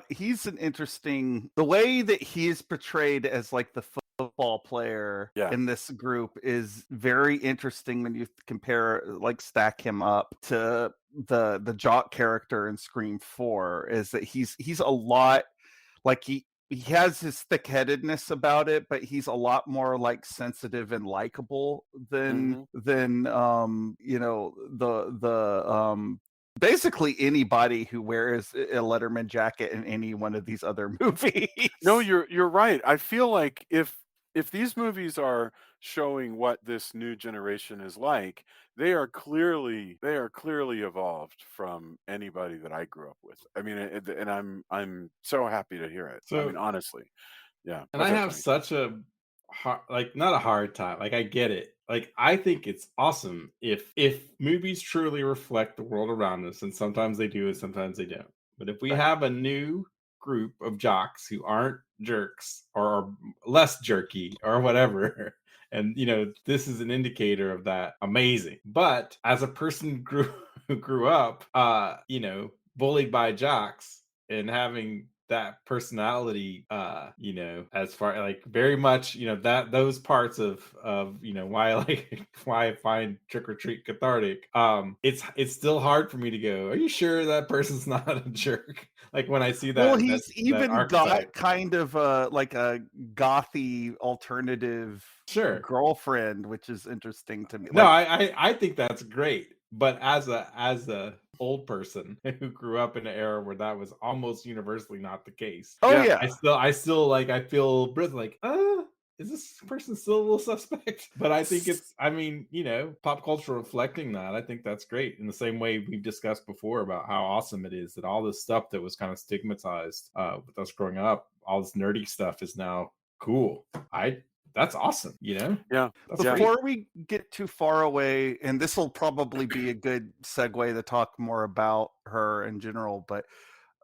he's an interesting, the way that he is portrayed as like the football player in this group is very interesting when you compare, like stack him up to the jock character in Scream 4. Is that he's a lot like he has his thick-headedness about it, but he's a lot more like sensitive and likable than basically anybody who wears a Letterman jacket in any one of these other movies. No, you're right. I feel like if these movies are showing what this new generation is like, they are clearly evolved from anybody that I grew up with. I mean, and I'm so happy to hear it. I mean, honestly, yeah. And I have such a hard, like not a hard time. Like I get it. Like I think it's awesome if movies truly reflect the world around us, and sometimes they do and sometimes they don't. But if we have a new group of jocks who aren't jerks or are less jerky or whatever, and this is an indicator of that, amazing. But as a person who grew up bullied by jocks and having that personality, as far like very much, that those parts of why I find Trick or Treat cathartic. It's still hard for me to go, are you sure that person's not a jerk? Like when I see that. Well, he's even got kind of like a gothy alternative girlfriend, which is interesting to me. No, I think that's great. But as a old person who grew up in an era where that was almost universally not the case. Oh yeah. I still like, I feel like, is this person still a little suspect? But I think it's, pop culture reflecting that. I think that's great. In the same way we've discussed before about how awesome it is that all this stuff that was kind of stigmatized with us growing up, all this nerdy stuff is now cool. That's awesome, Yeah. Before we get too far away, and this will probably be a good segue to talk more about her in general, but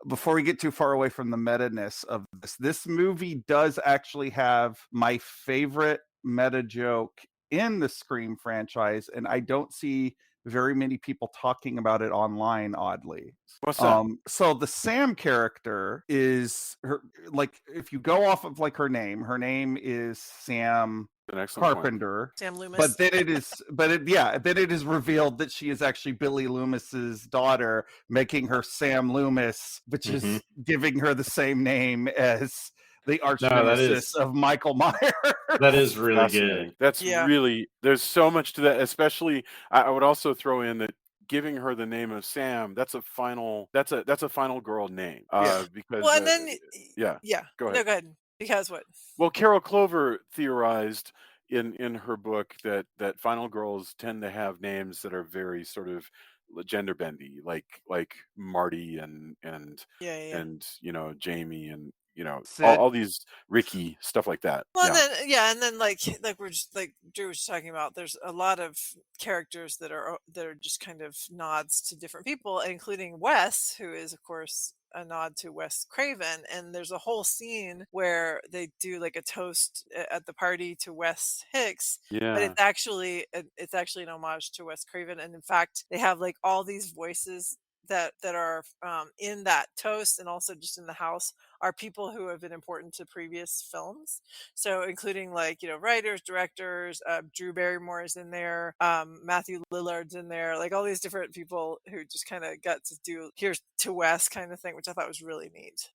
before we get too far away from the meta-ness of this movie does actually have my favorite meta joke in the Scream franchise, and I don't see very many people talking about it online, oddly. What's that? So the Sam character is her, like, if you go off of like her name is Sam An excellent point. Carpenter. Sam Loomis. But then it is revealed that she is actually Billy Loomis's daughter, making her Sam Loomis, which is giving her the same name as the arch nemesis of Michael Myers. That is really good. That's really, there's so much to that. Especially, I would also throw in that giving her the name of Sam, that's a final girl name. Because well, and then go ahead. No, go ahead. Because what? Well, Carol Clover theorized in her book that final girls tend to have names that are very sort of gender bendy, like Marty and you know, Jamie and you know, all these Ricky, stuff like that. Well, and then like we're just like Drew was talking about, there's a lot of characters that are just kind of nods to different people, including Wes, who is of course a nod to Wes Craven. And there's a whole scene where they do like a toast at the party to Wes Hicks, but it's actually an homage to Wes Craven. And in fact, they have like all these voices that are in that toast, and also just in the house, are people who have been important to previous films. So including like, you know, writers, directors, Drew Barrymore is in there, Matthew Lillard's in there, like all these different people who just kind of got to do here's to Wes kind of thing, which I thought was really neat.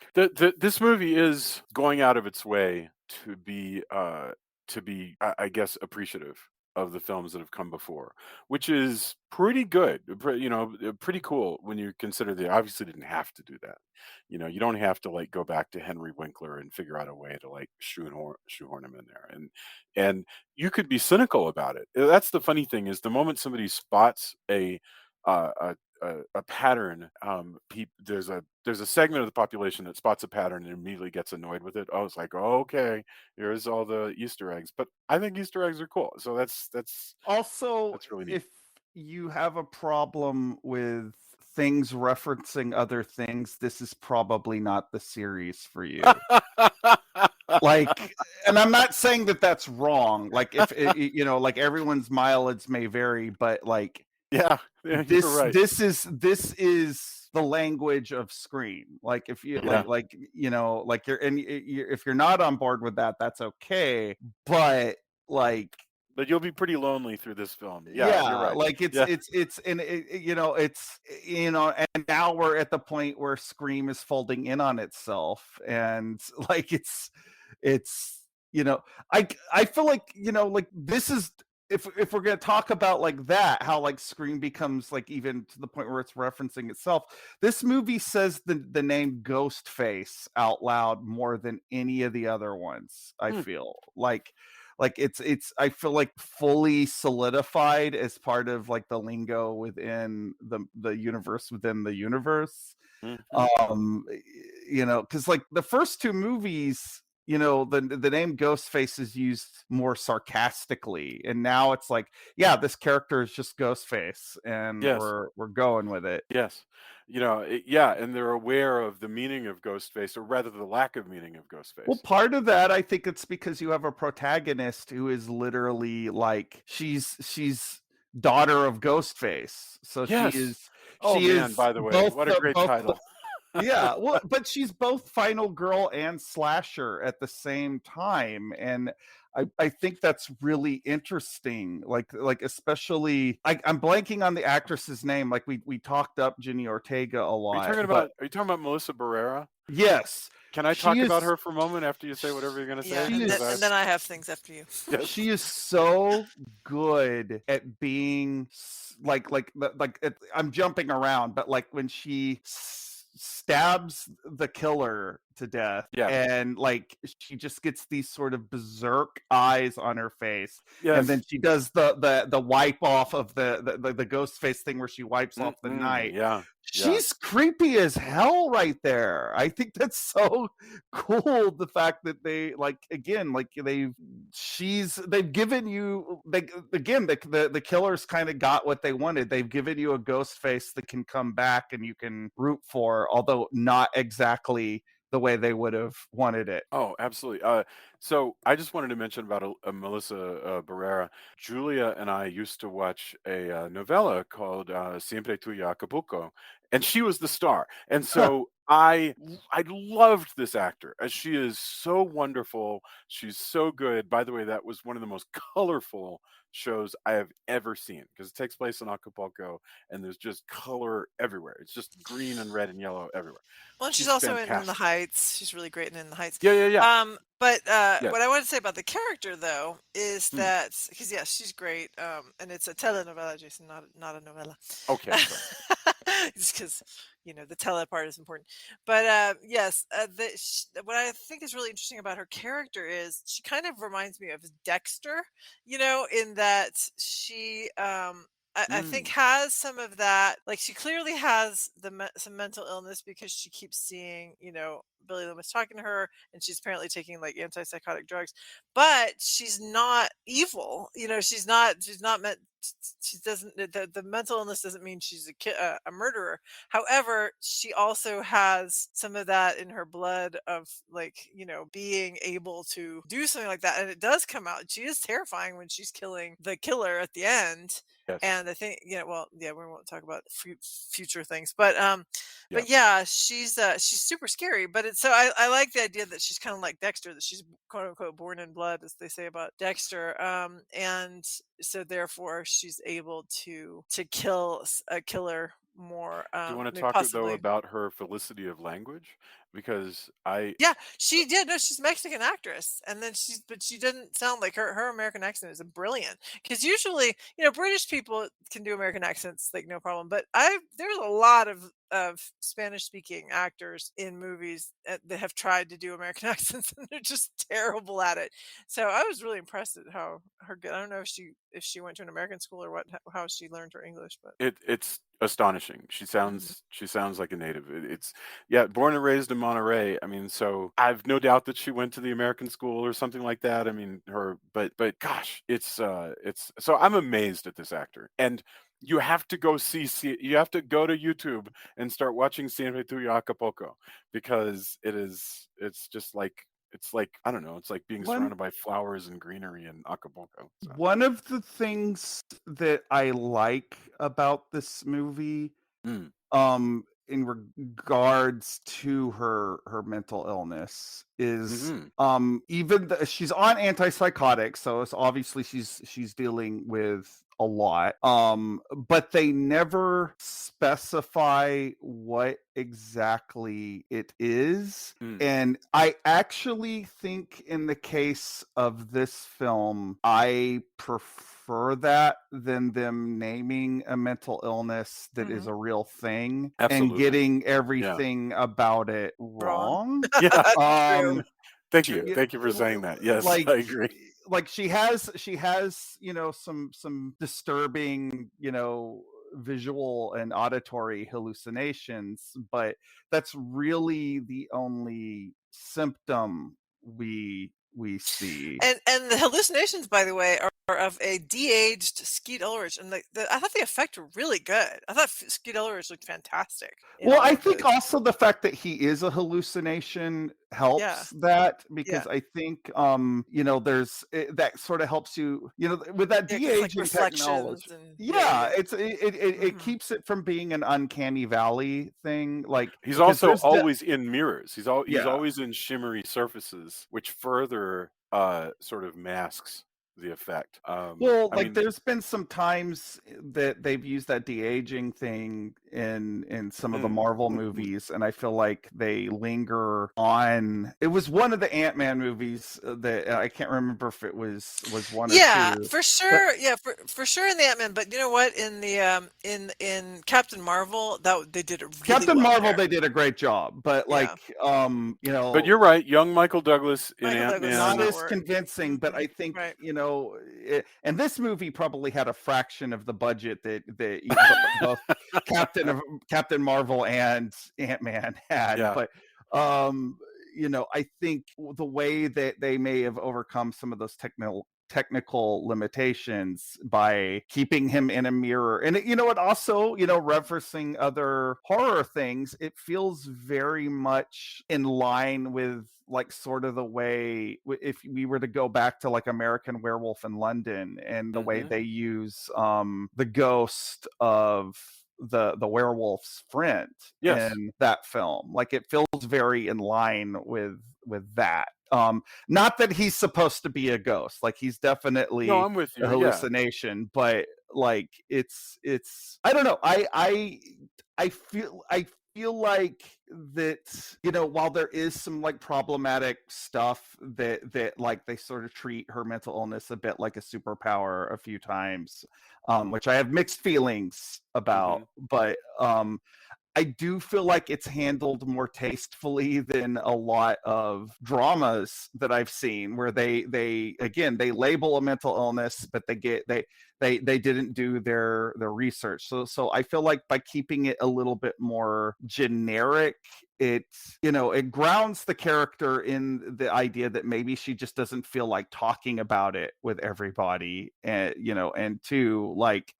This movie is going out of its way to be I guess appreciative of the films that have come before, which is pretty good, you know, pretty cool when you consider they obviously didn't have to do that. You know, you don't have to like go back to Henry Winkler and figure out a way to like shoehorn him in there, and you could be cynical about it. That's the funny thing, is the moment somebody spots a pattern, there's a segment of the population that spots a pattern and immediately gets annoyed with it. Oh, it's like, oh, okay, here's all the Easter eggs. But I think Easter eggs are cool. So that's also, that's really neat. If you have a problem with things referencing other things, this is probably not the series for you. Like, and I'm not saying that that's wrong. Like, if you know, like everyone's mileage may vary, but like, this right. this is the language of Scream. Like, if you like you know, like if you're not on board with that, that's okay. But like, but you'll be pretty lonely through this film. You're right. Like it's and you know, it's, you know, and now we're at the point where Scream is folding in on itself, and like it's you know, I feel like, you know, like this is, if we're going to talk about like that, how like Scream becomes like even to the point where it's referencing itself, this movie says the name Ghostface out loud more than any of the other ones. I feel like it's I feel like fully solidified as part of like the lingo within the universe within the universe. You know, because like the first two movies, you know, the name Ghostface is used more sarcastically, and now it's like, yeah, this character is just Ghostface, and we're going with it. Yes, you know, and they're aware of the meaning of Ghostface, or rather the lack of meaning of Ghostface. Well, part of that, I think it's because you have a protagonist who is literally like, she's daughter of Ghostface, so she is. By the way, what a great title. Yeah, well, but she's both final girl and slasher at the same time, and I think that's really interesting. Like especially, I'm blanking on the actress's name. Like we talked up Jenny Ortega a lot. Are you talking about Melissa Barrera? Yes. Can I talk about her for a moment after you say whatever you're going to say? And then I have things after you. Yes. She is so good at being like I'm jumping around, but like when she stabs the killer to death, and like she just gets these sort of berserk eyes on her face, and then she does the wipe off of the ghost face thing where she wipes off the night. She's creepy as hell right there. I think that's so cool, the fact that they like, again, like they've given you, the killers kind of got what they wanted. They've given you a ghost face that can come back and you can root for, although not exactly the way they would have wanted it. Oh, absolutely. So I just wanted to mention about Melissa Barrera. Julia and I used to watch a novella called Siempre Tuya Acapulco, and she was the star. And so I loved this actor. She is so wonderful. She's so good. By the way, that was one of the most colorful shows I have ever seen because it takes place in Acapulco, and there's just color everywhere. It's just green and red and yellow everywhere. Well, and she's She's also in The fantastic. Heights. She's really great in The Heights. Yeah, yeah, yeah. But Yes. what I want to say about the character, though, is Hmm. that because yes, she's great. And it's a telenovela, Jason, not a novella. Okay, sorry. Just because the tele part is important. But yes, what I think is really interesting about her character is she kind of reminds me of Dexter. In that she. I think Mm. has some of that. Like she clearly has some mental illness because she keeps seeing, Billy Loomis talking to her, and she's apparently taking like antipsychotic drugs. But she's not evil. She's not. She's not meant. She doesn't. The mental illness doesn't mean she's a murderer. However, she also has some of that in her blood of like being able to do something like that, and it does come out. She is terrifying when she's killing the killer at the end. Yes. And I think, well, yeah, we won't talk about future things, but Yeah. yeah, she's super scary. But it's so I like the idea that she's kind of like Dexter, that she's quote unquote born in blood, as they say about Dexter, and so therefore she's able to kill a killer more, Do you want to maybe talk though possibly. about her felicity of language? Because I Yeah, she did. No, she's a Mexican actress, and then but she didn't sound like her American accent is brilliant. Because usually, British people can do American accents like no problem, but there's a lot of Spanish speaking actors in movies that have tried to do American accents, and they're just terrible at it. So I was really impressed at how her good. I don't know if she went to an American school or how she learned her English, but it's astonishing. She sounds like a native. It's yeah, born and raised in Monterey. I mean, so I've no doubt that she went to the American school or something like that. I mean, but gosh, it's so I'm amazed at this actor. And you have to you have to go to YouTube and start watching Siempre Tuyo Acapulco because it's just like it's like I don't know, it's like being One surrounded by flowers and greenery in Acapulco. So. one of the things that I like about this movie, Mm. in regards to her mental illness is Mm-hmm. she's on antipsychotics, so it's obviously she's dealing with a lot, but they never specify what exactly it is. Mm. And I actually think in the case of this film, I prefer that than them naming a mental illness that is a real thing and Absolutely. getting Yeah. everything about it wrong. wrong. Yeah. True. Thank True. you. Yeah, Thank you for saying that. Yes, like I agree. like she has some disturbing visual and auditory hallucinations, but that's really the only symptom we see. And the hallucinations, by the way, are of a de-aged Skeet Ulrich, and I thought the effect were really good. I thought Skeet Ulrich looked fantastic in Well, all I of think those. also the fact that he is a hallucination Yeah, helps that, yeah, because I think there's that sort of helps you, with that yeah, because it's like de-aging reflections technology. and Yeah, it hmm keeps it from being an uncanny valley thing, like, He's because also there's always in mirrors. He's yeah. always in shimmery surfaces, which further sort of masks the effect. Well, I like mean, there's been some times that they've used that de-aging thing in some of the Marvel movies, and I feel like they linger on. It was one of the Ant-Man movies that I can't remember if it was one or yeah, two, for but sure. Yeah, for sure in the Ant-Man. But you know what? In the in Captain Marvel, that they did it really Captain well Marvel, there. they did a great job, but Yeah, like but you're right. Young Michael Douglas in Michael Douglas does not Ant-Man. not as work. convincing, but I think Right. and this movie probably had a fraction of the budget that both Captain Marvel and Ant-Man had, Yeah. but I think the way that they may have overcome some of those technical limitations by keeping him in a mirror. And it also, referencing other horror things, it feels very much in line with like sort of the way if we were to go back to like American Werewolf in London and the way they use the ghost of the werewolf's friend in that film. Like it feels very in line with that. Not that he's supposed to be a ghost, like he's definitely I'm with you. a hallucination, but like it's I don't know. I feel like that, while there is some like problematic stuff that like they sort of treat her mental illness a bit like a superpower a few times, which I have mixed feelings about, but I do feel like it's handled more tastefully than a lot of dramas that I've seen, where they label a mental illness, but they didn't do their research. So I feel like by keeping it a little bit more generic, it grounds the character in the idea that maybe she just doesn't feel like talking about it with everybody, and two, like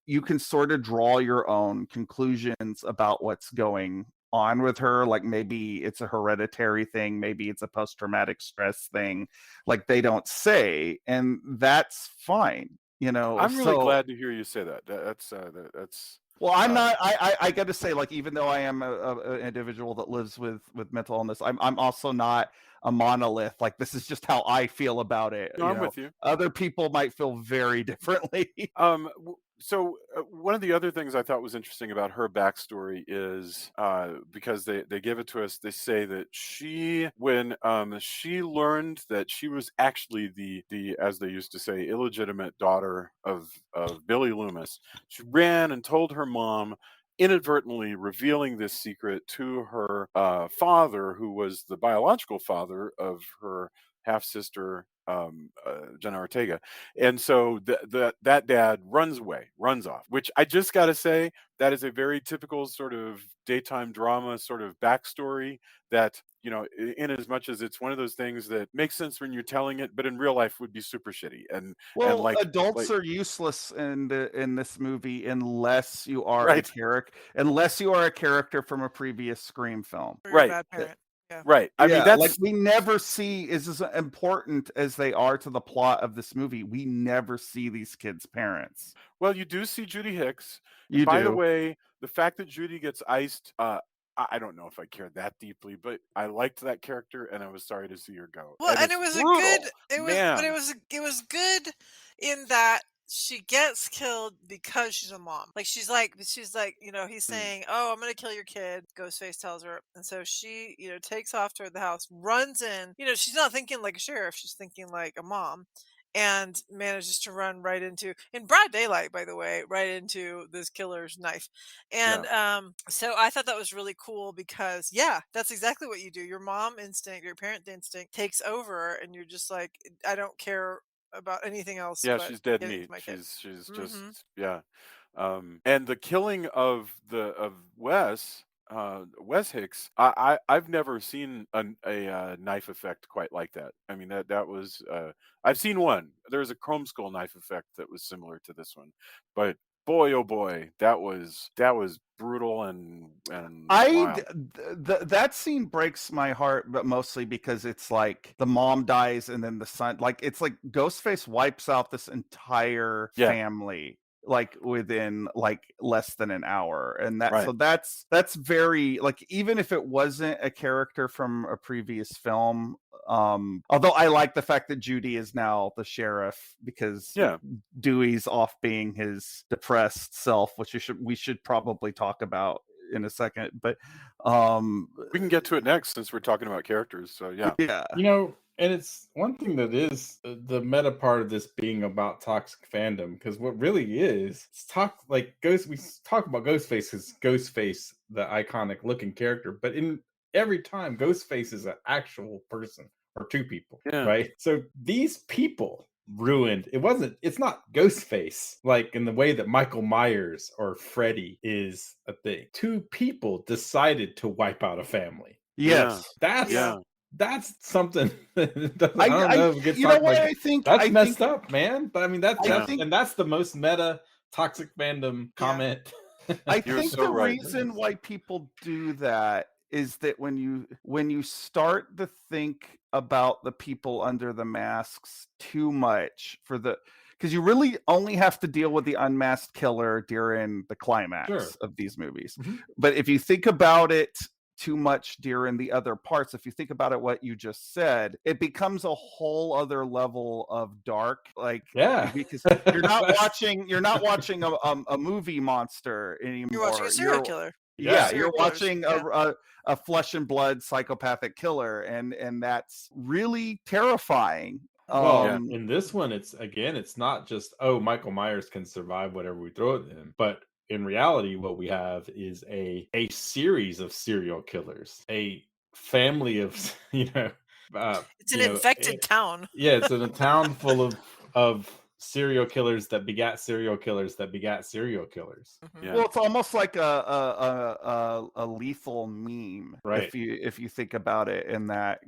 you can sort of draw your own conclusions about what's going on with her. Like maybe it's a hereditary thing, maybe it's a post-traumatic stress thing, like they don't say, and that's fine. I'm really glad to hear you say that. That's well, I'm not. I got to say, like, even though I am an individual that lives with mental illness, I'm also not a monolith. Like, this is just how I feel about it. No, I'm with you. Other people might feel very differently. So one of the other things I thought was interesting about her backstory is because they give it to us, they say that when she learned that she was actually the as they used to say, illegitimate daughter of Billy Loomis, she ran and told her mom, inadvertently revealing this secret to her father, who was the biological father of her half-sister, Jenna Ortega. And so that dad runs off, which I just got to say, that is a very typical sort of daytime drama sort of backstory that, in as much as it's one of those things that makes sense when you're telling it, but in real life would be super shitty. And like adults are useless in this movie unless you are a character from a previous Scream film. Right. Bad parent. Yeah. Right. I mean, that's like we never see, as important as they are to the plot of this movie, we never see these kids' parents. Well, you do see Judy Hicks. By the way, the fact that Judy gets iced, I don't know if I cared that deeply, but I liked that character, and I was sorry to see her go. Well, and it was brutal. It was good in that she gets killed because she's a mom. Like she's like, he's saying, "Oh, I'm gonna kill your kid." Ghostface tells her, and so she, takes off toward the house, runs in. She's not thinking like a sheriff; she's thinking like a mom, and manages to run right into, in broad daylight, by the way, right into this killer's knife. And so I thought that was really cool because, that's exactly what you do. Your mom instinct, your parent instinct takes over, and you're just like, I don't care about anything else. Yeah, she's dead meat. She's just and the killing of Wes Hicks, I've never seen a knife effect quite like that. I mean that was I've seen one. There's a Chrome Skull knife effect that was similar to this one, but boy, oh boy, that was brutal and that scene breaks my heart, but mostly because it's like the mom dies and then the son, like it's like Ghostface wipes out this entire family like within like less than an hour, and so that's very, like, even if it wasn't a character from a previous film, although I like the fact that Judy is now the sheriff because Dewey's off being his depressed self, which we should probably talk about in a second, but we can get to it next since we're talking about characters. So and it's one thing that is the meta part of this being about toxic fandom, because what really is, we talk about Ghostface as Ghostface, the iconic looking character, but in every time Ghostface is an actual person or two people, right? So these people ruined it's not Ghostface like in the way that Michael Myers or Freddy is a thing. Two people decided to wipe out a family. Yes. that's something that doesn't, I, I don't know if it gets you know talked what like I think? that's I messed think up, man. But I mean I think that's the most meta toxic fandom Yeah. comment. I You're think so the right. reason why people do that is that when you start to think about the people under the masks too much because you really only have to deal with the unmasked killer during the climax Sure. of these movies. Mhm. But if you think about it too much during the other parts, if you think about it what you just said, it becomes a whole other level of dark, like Yeah. because you're not watching a movie monster anymore. You're watching a serial killer. Yeah, Serial you're killers, watching yeah. a flesh and blood psychopathic killer, and that's really terrifying. Well, Yeah. in this one, it's not just, oh, Michael Myers can survive whatever we throw at him, but in reality, what we have is a series of serial killers, a family of It's an infected town. yeah, it's in a town full of serial killers that begat serial killers that begat serial killers. Mhm. Yeah. Well, it's almost like a lethal meme, Right. if you think about it in that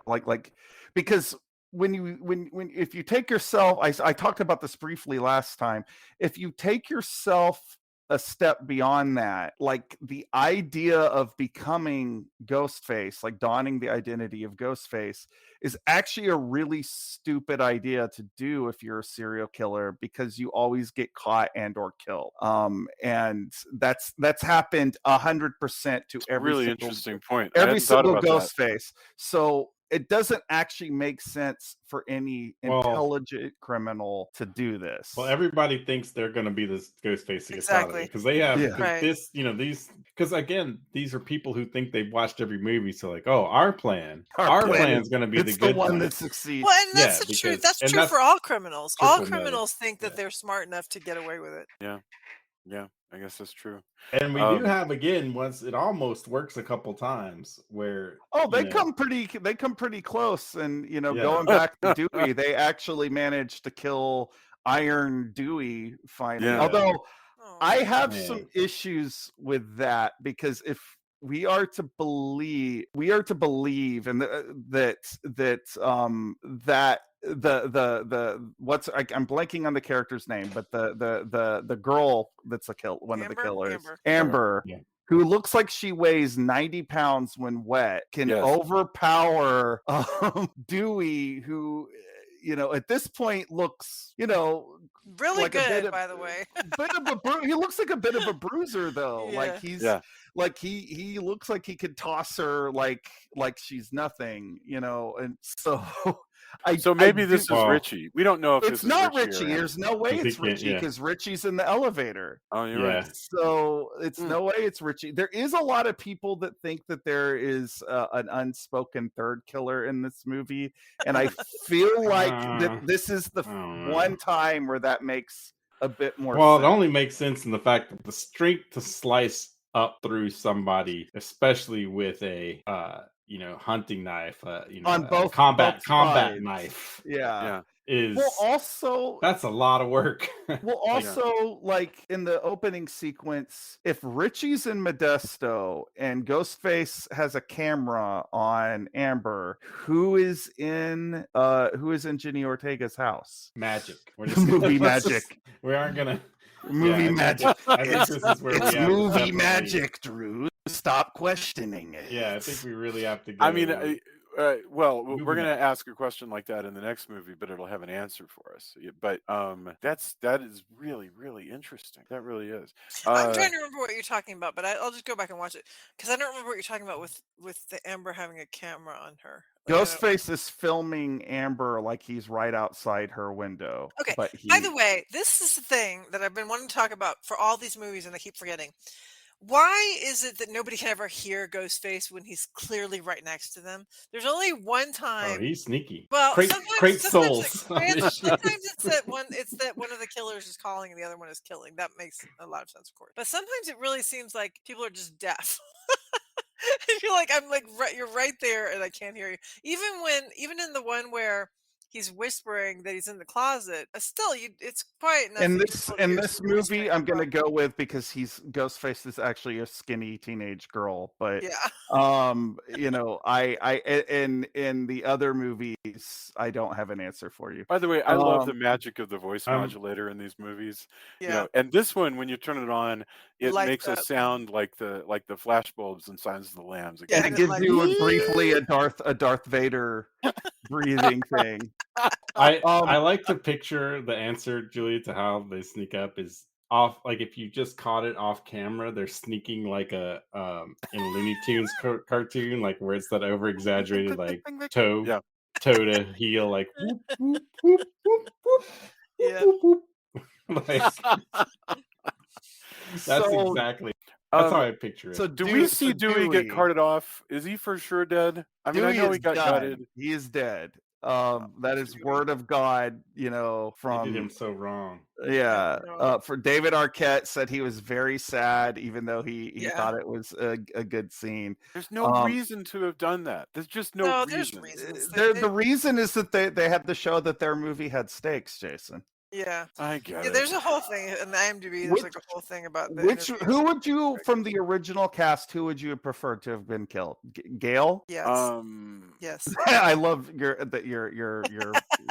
like because when if you take yourself, I talked about this briefly last time. If you take yourself a step beyond that, like the idea of becoming Ghostface, like donning the identity of Ghostface, is actually a really stupid idea to do if you're a serial killer, because you always get caught and or killed. And that's happened 100% to every Really single interesting point. I every hadn't thought single about that. Ghostface. So it doesn't actually make sense for any Well- intelligent criminal to do this. Well, everybody thinks they're going to be this Ghostface Exactly. because they have Yeah. 'cause Right. this, these, because again, these are people who think they've watched every movie. So like, oh, our plan's going to be it's the good one plan. that succeeds. Well, and that's Yeah, the truth. because- That's and true that's for all criminals. All triple meta. criminals think that Yeah. they're smart enough to get away with it. Yeah, I guess that's true. And we Um, do have, again, once it almost works a couple times where They you know, come pretty close, and Yeah. going back to Dewey, they actually managed to kill Iron Dewey finally. Yeah. Although Oh. I have Man. some issues with that, because if we are to believe and that the what's I'm blanking on the character's name, but the girl that's one of the Amber? killers, Amber. Yeah. who looks like she weighs 90 pounds when wet, can Yes. overpower Dewey, who at this point looks Really like a bit good, of- by the way. he looks like a bit of a bruiser, though. Yeah. Like he's Yeah. like he looks like he could toss her like she's nothing, and so So maybe I this do- is Well, Richie. We don't know if this it's is not Richie. Richie. Or There's no way 'Cause he it's can't- Richie, yeah. because Richie's in the elevator. Oh, you're Yeah. right. So it's Mm. no way it's Richie. There is a lot of people that think that there is an unspoken third killer in this movie, and I feel like that this is the I don't know. one time where that makes a bit more Well, it sense. only makes sense in the fact that the strength to slice up through somebody, especially with a hunting knife, On both combat sides. knife, Yeah. is Well, also, that's a lot of work. like in the opening sequence, if Richie's in Modesto and Ghostface has a camera on Amber, who is in Jenny Ortega's house? Magic. We're Movie magic. We aren't gonna Movie I magic. think this is where we It's have to movie definitely- magic, Drew. Stop questioning it. Yeah, I think we really have to. I mean, well, Movie we're going night. to ask a question like that in the next movie, but it'll have an answer for us. But that is really, really interesting. That really is. I'm trying to remember what you're talking about, but I'll just go back and watch it, because I don't remember what you're talking about with the Amber having a camera on her. Like, I don't- Ghostface is filming Amber like he's right outside her window. Okay, But By the way, this is the thing that I've been wanting to talk about for all these movies, and I keep forgetting. Why is it that nobody can ever hear Ghostface when he's clearly right next to them? There's only one Oh, time. he's sneaky. Well, Crate sometimes souls. sometimes it's that one of the killers is calling and the other one is killing. That makes a lot of sense, of course. But sometimes it really seems like people are just deaf. I feel like I'm like you're right there and I can't hear you. Even in the one where he's whispering that he's in the closet. Still, it's quiet enough. In that you this still in hear this some movie, whispering I'm gonna across. go with because Ghostface is actually a skinny teenage girl, but Yeah. in the other movies, I don't have an answer for you. By the way, I love the Um, magic of the voice Um, modulator in these movies. Yeah. And this one, when you turn it on, it Lights makes a up. sound like the flash bulbs in Signs of the Lambs. It Yeah, and goes, it and it gives lights you up. briefly a Darth Vader breathing thing. I Um, like to picture the answer, Julia, to how they sneak up is off. Like if you just caught it off camera, they're sneaking like a in Looney Tunes cartoon, like where it's that over exaggerated like toe yeah. toe to heel, like whoop whoop whoop whoop whoop whoop Yeah. whoop whoop. Like that's so exactly that's how Um, I picture it. so do we see Dewey get Dewey. carted off? Is he for sure dead? I mean, I Dewey know is he got done. gutted. He is dead. That is Dewey. word of God, They did him from so wrong. yeah. No. For David Arquette said he was very sad, even though he Yeah. thought it was a good scene. There's no reason to have done that. There's just no there's reason. reasons. The reason is that they had to show that their movie had stakes, Jason. Yeah. I get Yeah, it. there's a whole thing in the IMDb. There's like a whole thing about the interview. Who would you from the original cast? Who would you have preferred to have been killed? Gail? Yes. Yes. I love your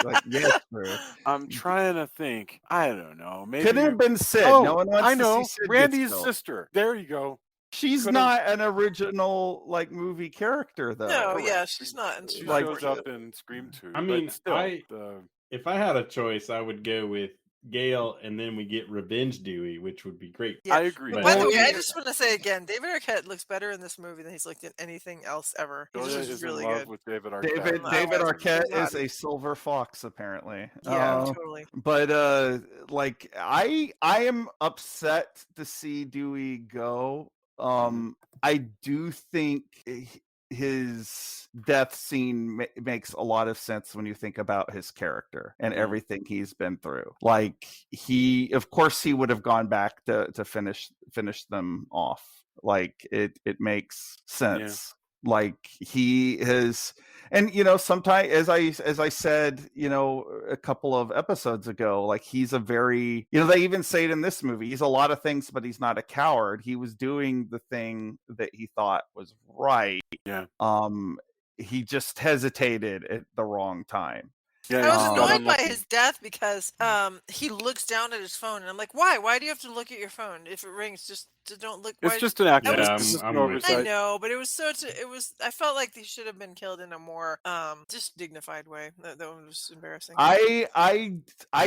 like yes, sir. I'm trying to think. I don't know. Maybe Couldn't have been Sid. Oh, No one wants I know. to see Sid get Randy's killed. sister. There you go. She's Could've- not an original like movie character though. No, correct. yeah, she's not. And She she's like- shows up in Scream 2. I mean, but still, if I had a choice, I would go with Gale, and then we get Revenge Dewey, which would be great. Yeah. I agree. But- By the Well, way, I yeah. just want to say again, David Arquette looks better in this movie than he's looked in anything else ever. He's Julia just is really in love good. with David Arquette. David Oh, David it's Arquette not. is a silver fox, apparently. Yeah, totally. But like I am upset to see Dewey go. I do think his death scene makes a lot of sense when you think about his character and everything he's been through. Like of course he would have gone back to finish them off. Like it makes sense. Like he is, and sometimes as I said, a couple of episodes ago, like he's a very, they even say it in this movie, he's a lot of things, but he's not a coward. He was doing the thing that he thought was right. Yeah. He just hesitated at the wrong time. Yeah, I was he's got annoyed by unlucky. his death because he looks down at his phone, and I'm like, why? Why do you have to look at your phone if it rings? Just don't look. It's why- just an accident. Yeah, It's just an I'm with you. I oversight. know, but it was I felt like they should have been killed in a more just dignified way. That was embarrassing. I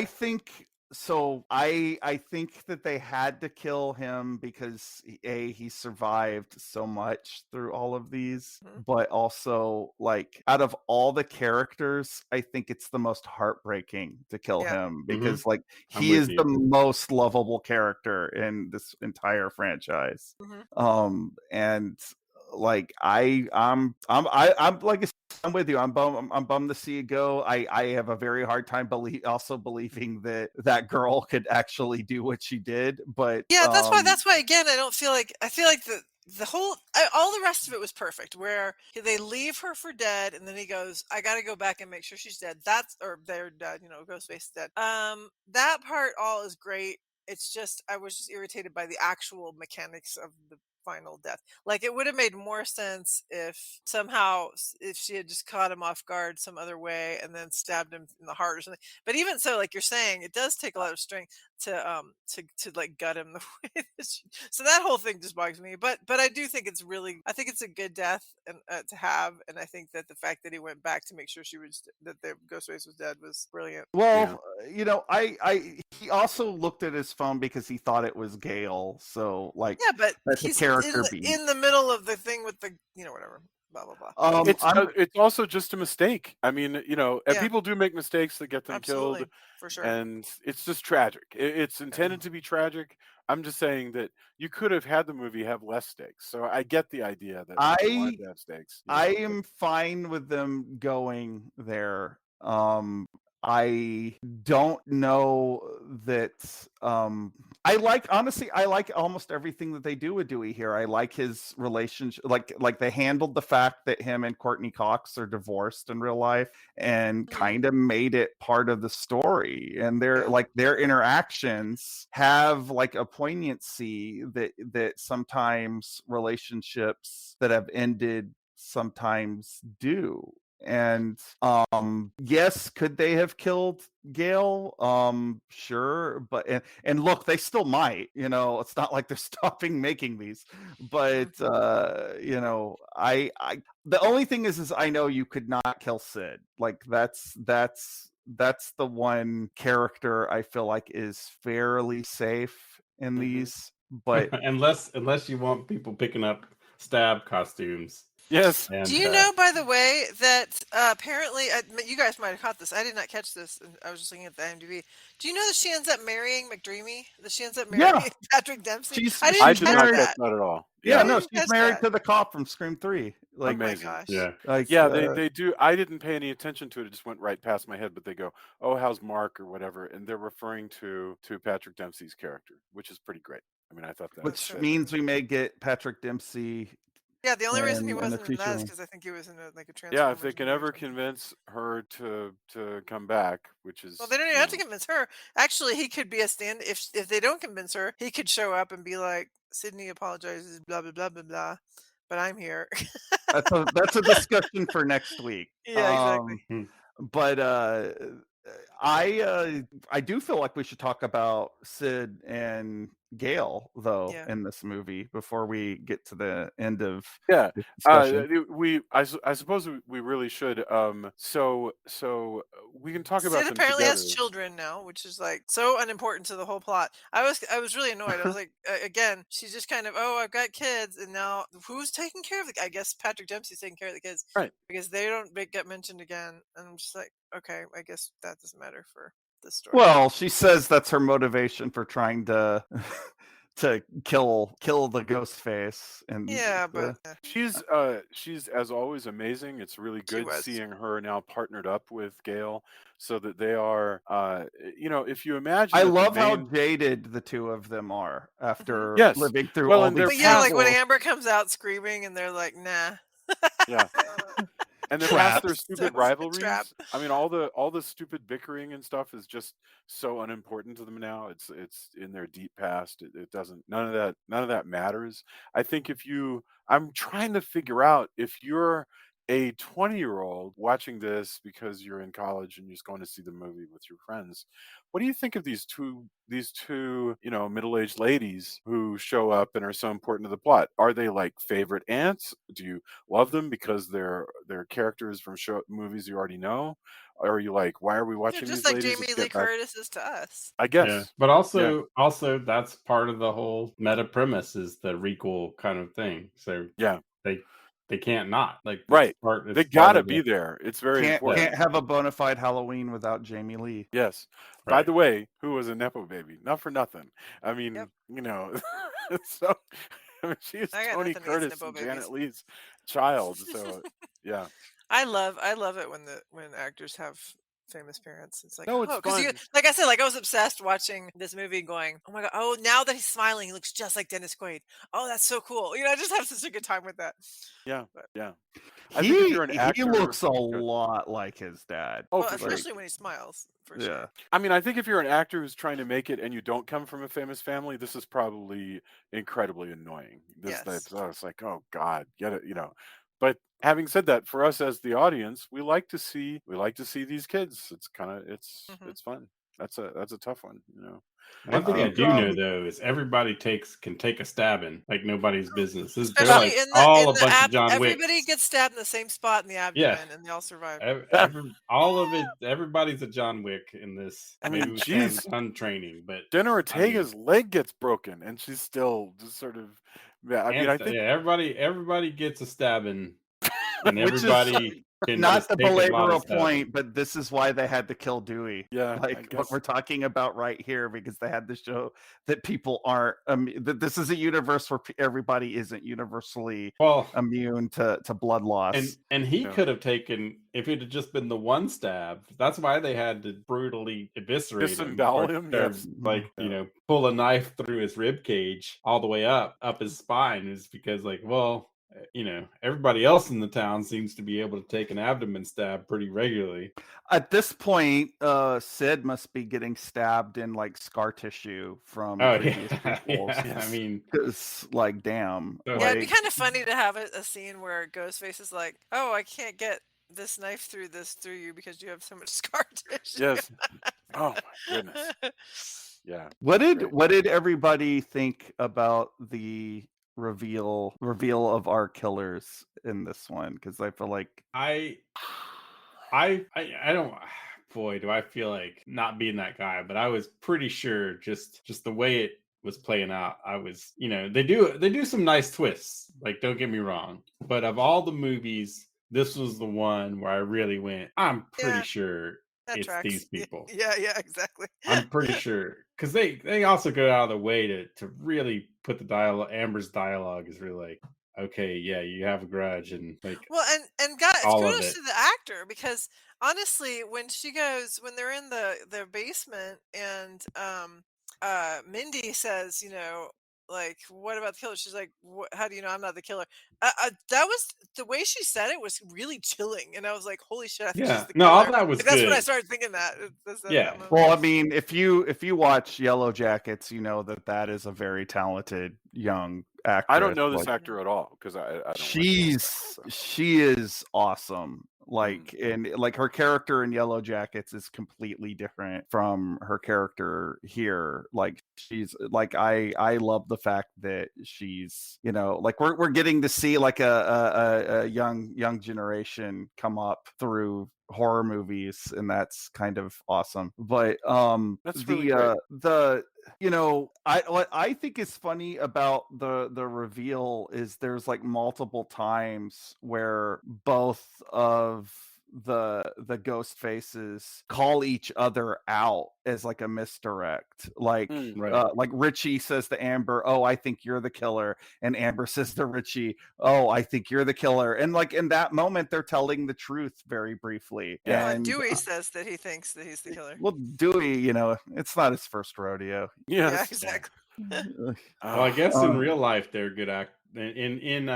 think so. I think that they had to kill him because he survived so much through all of these, but also like out of all the characters, I think it's the most heartbreaking to kill him because like I'm he with is you. the most lovable character in this entire franchise. And like I'm like I said, I'm with you. I'm bummed to see you go. I have a very hard time believing that girl could actually do what she did. But yeah, that's why again I feel like the whole all the rest of it was perfect. Where they leave her for dead, and then he goes, "I got to go back and make sure she's dead." They're dead. Ghostface is dead. That part all is great. It's just I was just irritated by the actual mechanics of the final death. Like it would have made more sense if she had just caught him off guard some other way and then stabbed him in the heart or something. But even so, like you're saying, it does take a lot of strength to like gut him the way so that whole thing just bugs me. But I do think I think it's a good death and to have, and I think that the fact that he went back to make sure that the Ghostface was dead was brilliant. Well, he also looked at his phone because he thought it was Gale. So like Yeah, but that's a he's character beat. in the middle of the thing with the whatever. Blah blah blah. It's also just a mistake. I mean, and Yeah. people do make mistakes that get them Absolutely, killed, for sure. and it's just tragic. It's intended to be tragic. I'm just saying that you could have had the movie have less stakes. So I get the idea that you wanted to have stakes. I am fine with them going there. I don't know that I like almost everything that they do with Dewey here. I like his relationship, like they handled the fact that him and Courtney Cox are divorced in real life and kind of made it part of the story. And their interactions have like a poignancy that sometimes relationships that have ended sometimes do. And yes, could they have killed Gale? Sure, but and look, they still might. It's not like they're stopping making these. But I the only thing is I know you could not kill Sid. Like that's the one character I feel like is fairly safe in these. But unless you want people picking up stab costumes. Yes. And, Do you know, by the way, that apparently you guys might have caught this? I did not catch this. I was just looking at the IMDb. Do you know that she ends up marrying McDreamy? That she ends up marrying Patrick Dempsey? I I didn't did not catch catch that. that at all. Yeah, I no, didn't she's catch married that. to the cop from Scream 3. Like, Amazing. Oh my gosh. Yeah. like, Yeah, they do. I didn't pay any attention to it. It just went right past my head. But they go, "Oh, how's Mark?" or whatever, and they're referring to Patrick Dempsey's character, which is pretty great. I mean, I thought that. which was means we may get Patrick Dempsey. Yeah, the only reason he in a wasn't in feature that is length. because I think he was in a Transformers. Yeah, if they can movie or ever something. convince her to come back, which is Well, they don't even have to convince her. Actually, he could be a stand. If they don't convince her, he could show up and be like, "Sydney apologizes, blah blah blah blah blah, but I'm here." That's a discussion for next week. Yeah, exactly. But I do feel like we should talk about Sid and Gale though Yeah. in this movie before we get to the end of Yeah, this discussion. I suppose we really should. So we can talk about Sid them apparently together. has children now, which is like so unimportant to the whole plot. I was really annoyed. I was like, again, she's just kind of, oh, I've got kids, and now who's taking care of the? I guess Patrick Dempsey's taking care of the kids, Right? Because they don't get mentioned again, and I'm just like, okay, I guess that doesn't matter for this story. Well, she says that's her motivation for trying to to kill the ghost face. And yeah, but she's as always amazing. It's really good seeing her now partnered up with Gale, so that they are if you imagine, I love how jaded the two of them are after living through all these. But yeah, like when Amber comes out screaming, and they're like, nah. Yeah. And they're past their stupid rivalries. I mean, all the stupid bickering and stuff is just so unimportant to them now. It's in their deep past. It doesn't. None of that matters. I think I'm trying to figure out if you're a 20-year-old watching this because you're in college and you're just going to see the movie with your friends. What do you think of these two middle-aged ladies who show up and are so important to the plot? Are they like favorite aunts? Do you love them because they're characters from movies you already know? Or are you like, why are we watching they're just these like ladies? Jamie Lee Curtis is to us, I guess. Yeah. But also that's part of the whole meta premise is the requel kind of thing. So yeah, they can't not like right. They gotta be there. It's very important. Can't have a bona fide Halloween without Jamie Lee. Yes. Right. By the way, who was a nepo baby? Not for nothing. I mean, so she's Tony Curtis and Janet Leigh's child. So yeah. I love it when actors have famous parents. It's like, no, it's fun. Like I said, like I was obsessed watching this movie going, oh my God, oh, now that he's smiling, he looks just like Dennis Quaid. Oh, that's so cool. I just have such a good time with that. Yeah. Yeah. I think if you're an actor, he looks a lot like his dad. Oh, especially when he smiles. For sure. I mean, I think if you're an actor who's trying to make it and you don't come from a famous family, this is probably incredibly annoying. It's like, oh God, get it, But having said that, for us as the audience, we like to see these kids. It's it's fun. That's a tough one, One thing I do know though is everybody can take a stabbing like nobody's business. Especially like in all a bunch of John Wicks. Everybody gets stabbed in the same spot in the abdomen, and they all survive. All of it. Everybody's a John Wick in this. I mean, geez, training, but Jenna Ortega's leg gets broken, and she's still just sort of. Yeah, I think everybody gets a stabbing, and everybody can Not just to take a lot belabor of a stuff. point, but this is why they had to kill Dewey. Yeah, I Like what guess. we're talking about right here, because they had to show that people aren't. That this is a universe where everybody isn't universally Well, immune to blood loss. and he Yeah. could have taken, if it had just been the one stab. That's why they had to brutally eviscerate him, Disembowel or, him, or, yes. like Yeah. you know, pull a knife through his rib cage all the way up his spine, is because like, well, you know, everybody else in the town seems to be able to take an abdomen stab pretty regularly. At this point, Sid must be getting stabbed in like scar tissue from Oh previous yeah, prequels. yeah. I mean, Because, like, damn, So- Yeah, it'd be like, kind of funny to have a scene where Ghostface is like, "Oh, I can't get this knife through you because you have so much scar tissue." Yes. Oh my goodness. Yeah. what that's did great. what did everybody think about the reveal of our killers in this one? Because I feel like I don't. Boy, do I feel like not being that guy, but I was pretty sure just the way it was playing out, I was, you know, they do some nice twists. Like, don't get me wrong, but of all the movies, this was the one where I really went, I'm pretty Yeah, sure that it's tracks. these people. Yeah, exactly. I'm pretty sure, because they also go out of the way to really put the dialogue. Amber's dialogue is really like, okay, yeah, you have a grudge, and like Well, and God, all of kudos it. to the actor, because honestly, when they're in the basement, and Mindy says, like, what about the killer? She's like, how do you know I'm not the killer? That was the way she said it was really chilling, and I was like, holy shit, I think she's Yeah, the no, all killer. that was Like, that's when I good. started thinking that. Yeah. That moment. well, I mean, if you watch Yellow Jackets, you know that is a very talented young actress. I don't know this like, actor at all because I don't watch she's stuff, so. she is awesome. Like, and like her character in Yellow Jackets is completely different from her character here. Like, she's like, I love the fact that she's, like, we're getting to see like a young generation come up through horror movies, and that's kind of awesome. But That's really great. what I think is funny about the reveal is there's like multiple times where both of the ghost faces call each other out as like a misdirect. Like, Right. like Richie says to Amber, "Oh, I think you're the killer," and Amber says to Richie, "Oh, I think you're the killer." And like in that moment, they're telling the truth very briefly. Yeah. Well, and And Dewey says that he thinks that he's the killer. well, Dewey, it's not his first rodeo. Yeah, Yes. exactly. Well, I guess in Um, real life they're good in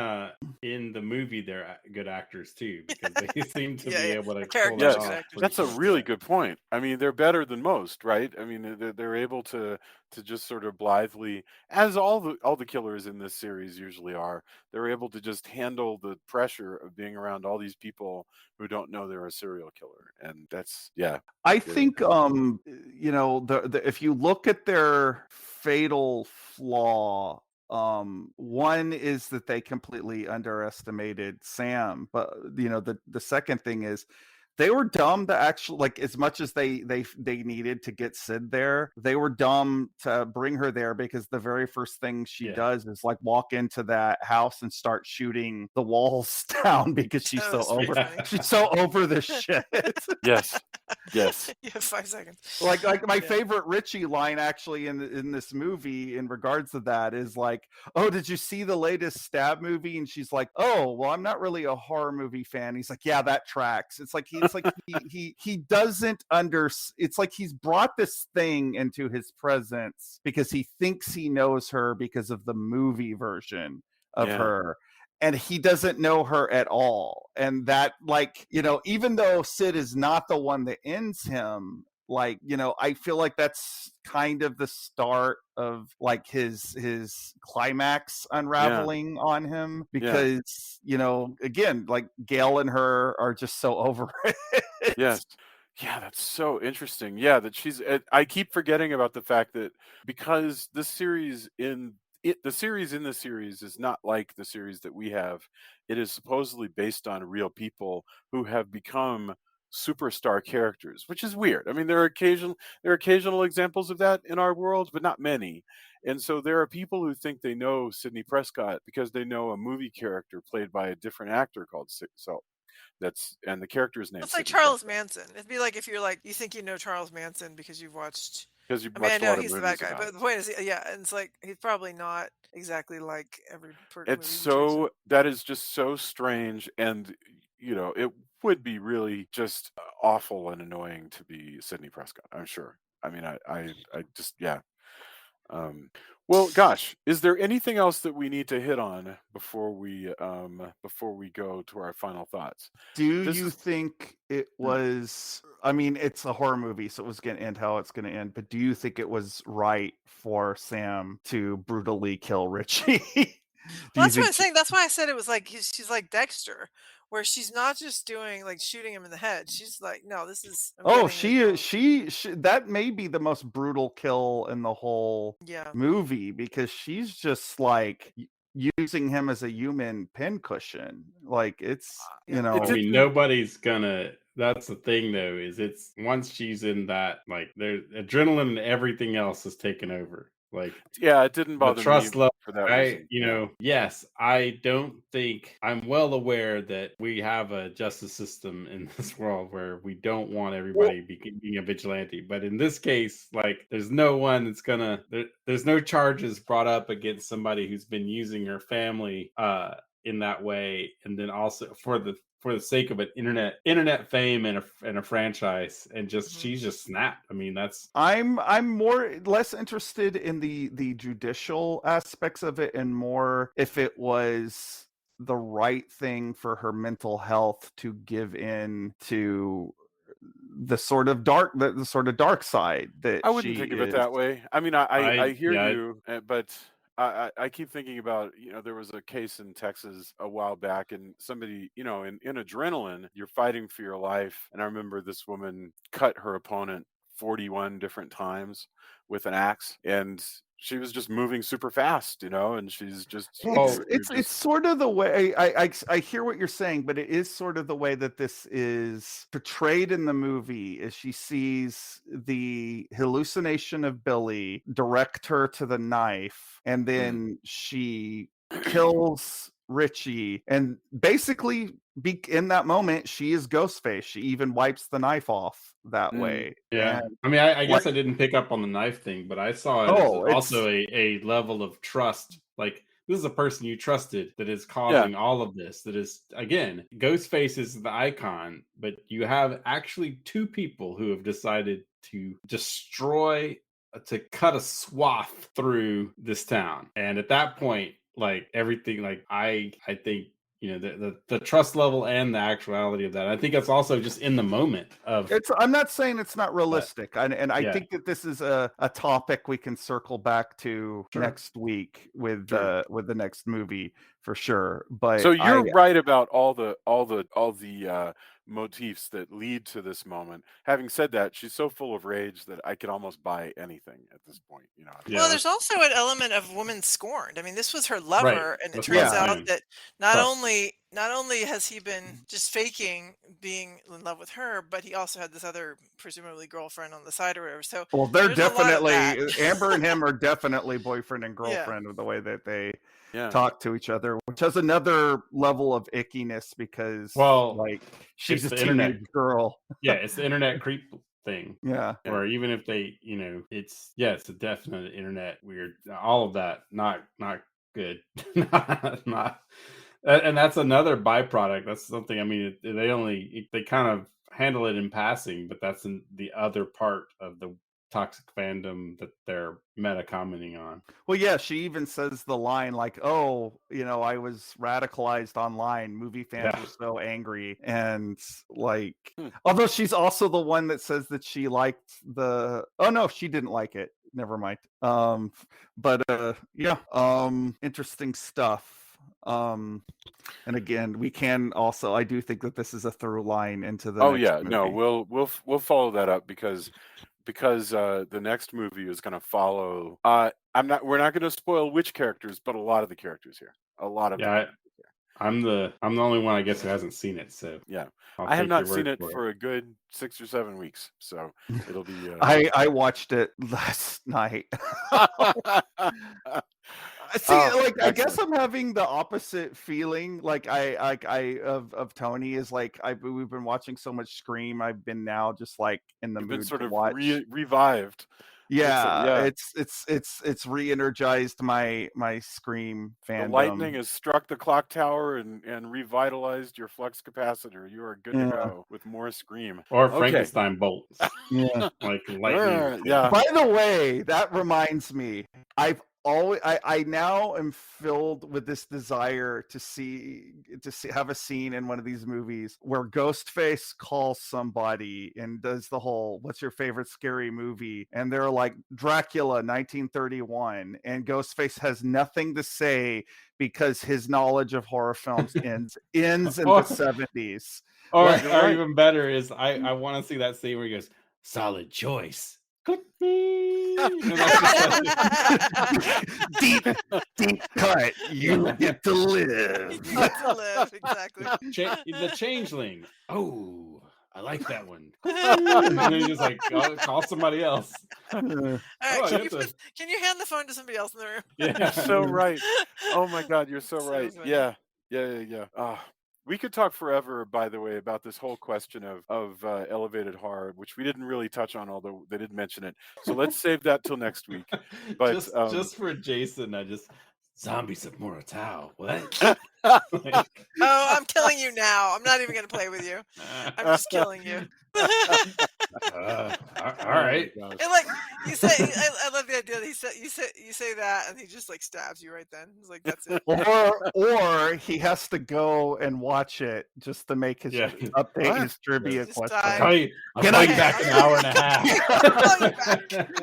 the movie they're good actors too, because they seem to be Yeah. able to The pull characters that are off. good actors. That's a pretty really good. good point. I mean, they're better than most, right? I mean, they're able to just sort of blithely, as all the killers in this series usually are, they're able to just handle the pressure of being around all these people who don't know they're a serial killer, and that's I really think if you look at their fatal flaw, one is that they completely underestimated Sam, but the second thing is they were dumb to actually, like, as much as they needed to get Sid there, they were dumb to bring her there, because the very first thing she Yeah. does is like walk into that house and start shooting the walls down because she's That so was pretty over funny. she's so over this shit. yes. You have 5 seconds. like my Yeah. favorite Richie line actually in this movie in regards to that is like, "Oh, did you see the latest stab movie?" And she's like, "Oh, well, I'm not really a horror movie fan." He's like, "Yeah, that tracks." It's like he doesn't it's like he's brought this thing into his presence because he thinks he knows her because of the movie version of Yeah. her, and he doesn't know her at all. And that, like, even though Sid is not the one that ends him, like, I feel like that's kind of the start of like his climax unraveling on him, because again, like, Gail and her are just so over it. Yes. Yeah, that's so interesting. Yeah, that I keep forgetting about the fact that because the series in the series is not like the series that we have. It is supposedly based on real people who have become superstar characters, which is weird. I mean, there are occasional examples of that in our world, but not many. And so there are people who think they know Sidney Prescott because they know a movie character played by a different actor called and the character's name. It's like Charles Manson. It'd be like if you're like you think you know Charles Manson because you've watched. Because you've I mean, I watched a know lot of he's the movies bad guy, about but the point is, yeah, and it's like he's probably not exactly like every it's movie. that is just so strange, and it would be really just awful and annoying to be Sidney Prescott, I'm sure. I mean, I just, yeah. Well, gosh, is there anything else that we need to hit on before we go to our final thoughts? Do This you is think it was? I mean, it's a horror movie, so it was going to end how it's going to end. But do you think it was right for Sam to brutally kill Richie? Well, that's what I'm saying. That's why I said it was like she's like Dexter, where she's not just doing like shooting him in the head. She's like, no, this is. Oh, she that may be the most brutal kill in the whole movie, because she's just like using him as a human pincushion. Like it's I mean, nobody's gonna. That's the thing, though, is it's once she's in that, like, there's adrenaline and everything else is taken over. Like, yeah, it didn't bother the trust me level for that reason. Yes, I don't think I'm well aware that we have a justice system in this world where we don't want everybody being a vigilante. But in this case, like, there's no one that's gonna. There's no charges brought up against somebody who's been using her family in that way, and then also for the sake of an internet fame and a franchise, and just she's just snapped. I mean, that's I'm less interested in the judicial aspects of it, and more if it was the right thing for her mental health to give in to the sort of dark side that I wouldn't think of it that way. I mean, I hear you, but I keep thinking about, there was a case in Texas a while back, and somebody, in Adrenaline, you're fighting for your life. And I remember this woman cut her opponent 41 different times with an axe, and she was just moving super fast, and she's just. It's sort of the way I hear what you're saying, but it is sort of the way that this is portrayed in the movie. Is she sees the hallucination of Billy direct her to the knife, and then she kills Richie, and basically in that moment she is Ghostface. She even wipes the knife off that way. Yeah, and I mean, I guess I didn't pick up on the knife thing, but I saw it as also a level of trust. Like, this is a person you trusted that is causing all of this. That is, again, Ghostface is the icon, but you have actually two people who have decided to to cut a swath through this town. And at that point, like, everything, like, I think, the trust level and the actuality of that. I think it's also just in the moment of. I'm not saying it's not realistic, I think that this is a topic we can circle back to next week with the next movie for sure. But so you're right about all the motifs that lead to this moment. Having said that, she's so full of rage that I could almost buy anything at this point. Well, there's also an element of woman scorned. I mean, this was her lover, and it turns out that not only has he been just faking being in love with her, but he also had this other presumably girlfriend on the side or whatever. So they're definitely Amber and him are definitely boyfriend and girlfriend with the way that they talk to each other, which has another level of ickiness because she's a teenage girl. It's the internet creep thing. Or even if they, it's a definite internet weird. All of that, not good. not. And that's another byproduct. That's something. I mean, they kind of handle it in passing, but that's the other part of the toxic fandom that they're meta commenting on. Well, yeah, she even says the line like, "Oh, I was radicalized online. Movie fans were so angry," and like, although she's also the one that says that she liked the. Oh no, she didn't like it. Never mind. Interesting stuff. And again, we can also. I do think that this is a through line into the. Next movie. No, we'll follow that up because the next movie is going to follow. We're not going to spoil which characters, but a lot of the characters here. A lot of them. I'm the only one, I guess, who hasn't seen it. So I have not seen it for a good 6 or 7 weeks. So it'll be. I watched it last night. See, like I guess excellent. I'm having the opposite feeling. Like I of Tony is like we've been watching so much Scream. I've been now just like in the You've been mood sort to of watch. revived. Yeah, Yeah. it's re-energized my Scream The lightning fandom. has struck the clock tower and revitalized your flux capacitor. You are good to Yeah, go with more Scream. Or Okay. Frankenstein bolts, yeah. like lightning. Yeah. By the way, that reminds me, I now am filled with this desire to see have a scene in one of these movies where Ghostface calls somebody and does the whole "What's your favorite scary movie?" and they're like Dracula 1931, and Ghostface has nothing to say because his knowledge of horror films ends in the Or, 70s. or, Like, You're or right. even better is I want to see that scene where he goes, "Solid choice." Click me. And that's just like, deep cut. You yeah. get to live. You get to live, exactly. The changeling. Oh, I like that one. And then he just like call somebody else. Uh, All right, Oh, I can have you to. can you hand the phone to somebody else in the room? You're so Yeah. right. Oh my God, you're so So right. funny. Yeah. We could talk forever, by the way, about this whole question of elevated horror, which we didn't really touch on, although they did mention it. So let's save that till next week. But just for Jason, zombies of Moratau. What? Like, Oh, I'm killing you now. I'm not even gonna play with you. I'm just killing you. all oh right. my gosh. And like you say, I love the idea that you say that, and he just like stabs you right then. He's like, that's it. or he has to go and watch it just to make his Yeah. update What? his trivia Just question. die. I'll Can call I- you back in an hour and a half. I'll call you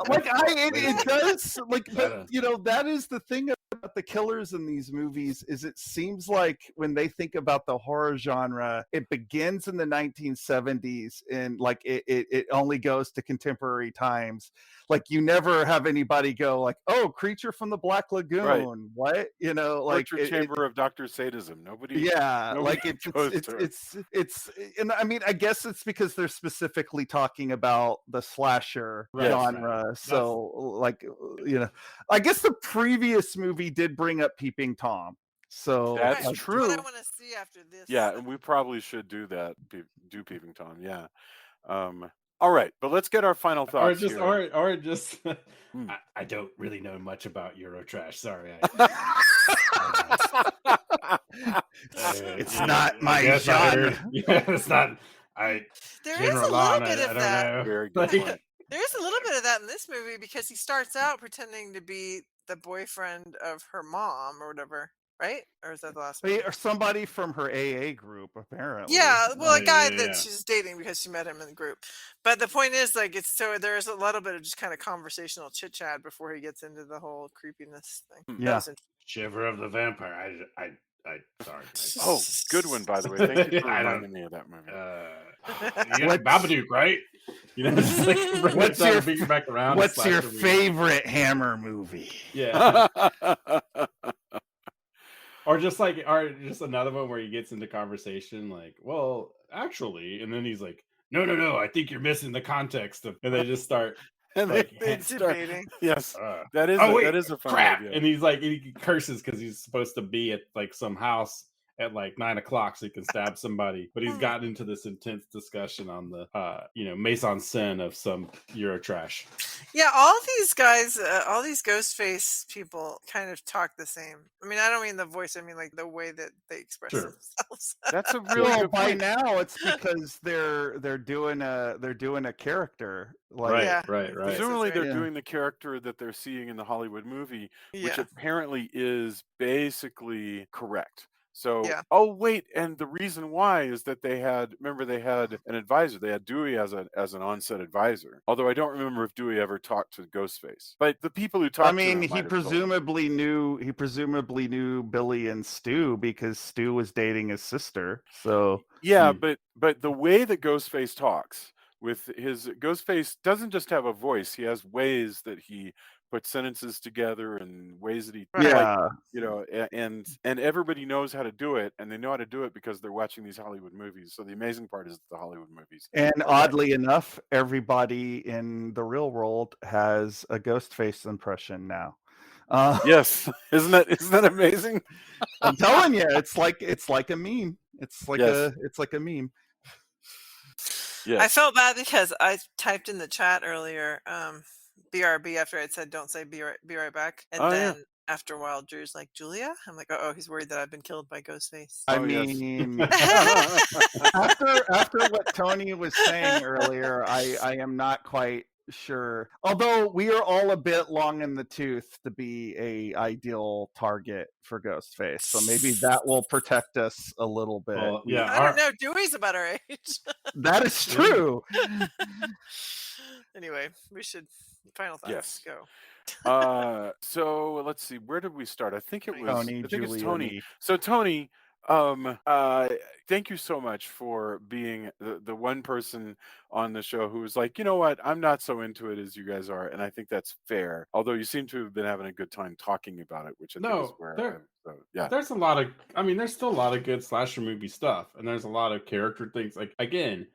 Like it Wait. does like, Better. but you know that is the thing about the killers in these movies is it seems like when they think about the horror genre, it begins in the 1970s and like it only goes to contemporary times. Like you never have anybody go like, "Oh, Creature from the Black Lagoon." What? You know, like Torture chamber of Dr. Sadism. Nobody. yeah, nobody like goes to it. it's and I mean I guess it's because they're specifically talking about the slasher Right, genre. right. So like you know, I guess the previous movie did bring up Peeping Tom. So That's Right, true. What I want to see after this. Yeah, and we probably should do that. Do Peeping Tom. Yeah. All right, but let's get our final Or thoughts just, here. or just. Hmm. I don't really know much about Eurotrash. Sorry. It's not my I guess I genre. heard- yeah, it's not. There is a General little Lon, bit I of don't that. know. Very good Like, point. There is a little bit of that in this movie because he starts out pretending to be the boyfriend of her mom or whatever, right? Or is that the last one? Or somebody from her AA group, apparently. Yeah, well, a guy yeah. that she's dating because she met him in the group. But the point is, like, it's so there's a little bit of just kind of conversational chit chat before he gets into the whole creepiness thing. That Yeah. was Shiver of the Vampire. Sorry. Oh, good one, by the way. Thank you for I don't- reminding me of that movie. You got Babadook, right? You know, just like bring What's it down, your- bring it back around. What's your slasher movie. favorite Hammer movie? Yeah. Or just another one where he gets into conversation like, well, actually, and then he's like, no, I think you're missing the context of, and they just start and like, they start, debating. yes, uh, that is oh, wait, that is a fun crap, idea. and he's like, he curses because he's supposed to be at like some house at like 9:00 so he can stab somebody, but he's gotten into this intense discussion on the mise en scène of some Eurotrash. Yeah, all these guys, all these Ghostface people kind of talk the same. I mean, I don't mean the voice, I mean like the way that they express Sure. themselves. That's a really Well, good by point. now it's because they're doing a character. Like, Right, Yeah. right. Presumably, they're Yeah. doing the character that they're seeing in the Hollywood movie, which Yeah. apparently is basically correct. So, Yeah. oh wait, and the reason why is that they had an advisor. They had Dewey as an on-set advisor. Although I don't remember if Dewey ever talked to Ghostface. But the people who talked I mean, to him he might have told him. presumably knew Billy and Stu because Stu was dating his sister. So Yeah, but the way that Ghostface talks with his Ghostface doesn't just have a voice; he has ways that he puts sentences together and ways that he Right. yeah, and everybody knows how to do it, and they know how to do it because they're watching these Hollywood movies. So the amazing part is the Hollywood movies. and are that- oddly enough, everybody in the real world has a Ghostface impression now. Yes, isn't that amazing? I'm telling you, it's like a meme. It's like Yes. a meme. Yes. I felt bad because I typed in the chat earlier, BRB after I'd said don't say be right back. And Oh, yeah. then after a while Drew's like, Julia? I'm like, oh, he's worried that I've been killed by Ghostface. I Oh, yes. mean, after what Tony was saying earlier, I am not quite sure. Although we are all a bit long in the tooth to be a ideal target for Ghostface, so maybe that will protect us a little bit. Well, yeah, I don't know. Dewey's about our age. That is true. Anyway, we should final thoughts. Yes. Go. So let's see, where did we start? I think it was Tony, I think it's Julia, Tony. me. So Tony, thank you so much for being the one person on the show who was like, you know what, I'm not so into it as you guys are, and I think that's fair. Although you seem to have been having a good time talking about it, which I think is no, where yeah. there's a lot of, I mean, there's still a lot of good slasher movie stuff, and there's a lot of character things. Like, again,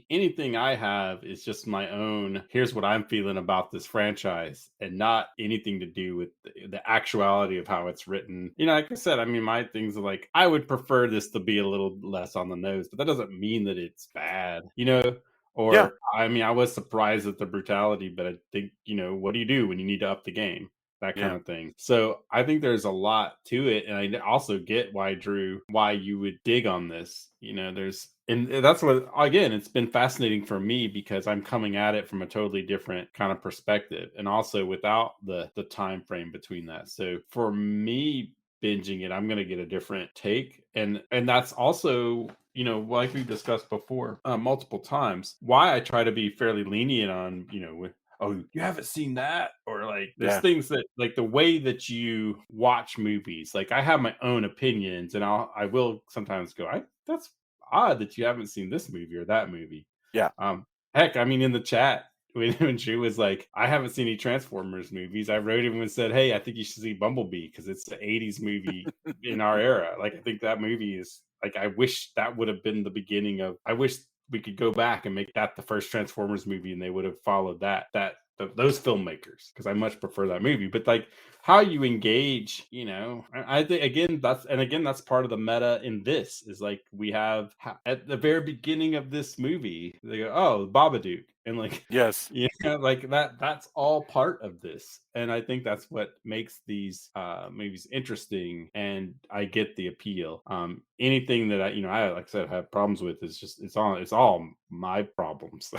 anything I have is just my own. Here's what I'm feeling about this franchise, and not anything to do with the actuality of how it's written. You know, like I said, I mean, my things are like, I would prefer this to be a little less on the nose, but that doesn't mean that it's bad. You know. Or, Yeah. I mean, I was surprised at the brutality, but I think, you know, what do you do when you need to up the game? That kind Yeah. of thing. So I think there's a lot to it. And I also get why, Drew, why you would dig on this. You know, and that's what, again, it's been fascinating for me because I'm coming at it from a totally different kind of perspective, and also without the time frame between that. So for me, binging it, I'm going to get a different take. And that's also, you know, like we discussed before multiple times, why I try to be fairly lenient on, you know, oh, you haven't seen that, or like there's things that, like, the way that you watch movies, like I have my own opinions, and I will sometimes go, that's odd that you haven't seen this movie or that movie. Yeah. Heck, I mean, in the chat when Drew was like, I haven't seen any Transformers movies, I wrote him and said, hey, I think you should see Bumblebee because it's the 80s movie in our era. Like, I think that movie is like, I wish that would have been the beginning of, I wish we could go back and make that the first Transformers movie, and they would have followed those filmmakers, because I much prefer that movie. But like, how you engage, you know, I think again that's part of the meta in this, is like, we have at the very beginning of this movie, they go, oh, Babadook, and like, yes, you know, like that's all part of this. And I think that's what makes these movies interesting, and I get the appeal. Anything that I like I said, have problems with is just, it's all my problems.